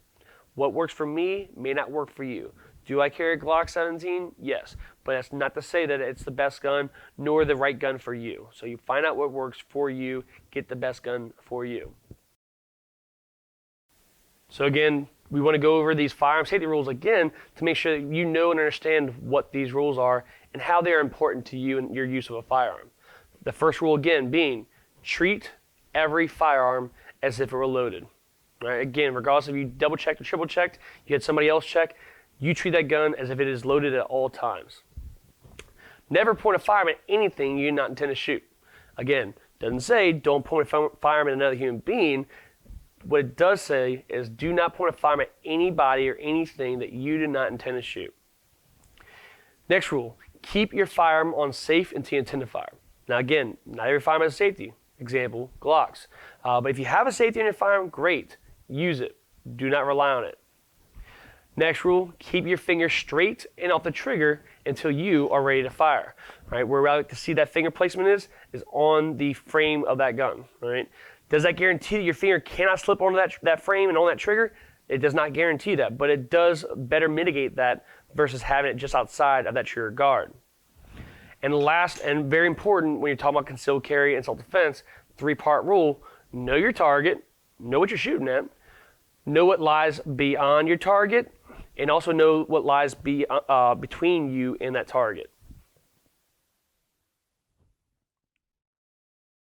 What works for me may not work for you. Do I carry a Glock 17? Yes, but that's not to say that it's the best gun nor the right gun for you. So you find out what works for you, get the best gun for you. So again, we want to go over these firearm safety rules again to make sure that you know and understand what these rules are and how they are important to you and your use of a firearm. The first rule again being, treat every firearm as if it were loaded. Right? Again, regardless if you double checked or triple checked, you had somebody else check, you treat that gun as if it is loaded at all times. Never point a firearm at anything you do not intend to shoot. Again, doesn't say don't point a firearm at another human being. What it does say is do not point a firearm at anybody or anything that you do not intend to shoot. Next rule, keep your firearm on safe until you intend to fire. Now again, not every firearm has a safety. Example, Glocks. But if you have a safety in your firearm, great. Use it. Do not rely on it. Next rule, keep your finger straight and off the trigger until you are ready to fire. Right? Where I like to see that finger placement is on the frame of that gun. Right? Does that guarantee that your finger cannot slip onto that frame and on that trigger? It does not guarantee that, but it does better mitigate that versus having it just outside of that trigger guard. And last, and very important when you're talking about concealed carry and self-defense, 3-part rule: know your target, know what you're shooting at, know what lies beyond your target, and also know what lies between you and that target.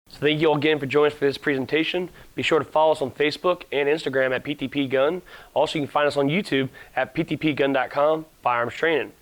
So thank you all again for joining us for this presentation. Be sure to follow us on Facebook and Instagram at PTPGun. Also, you can find us on YouTube at PTPGun.com, Firearms Training.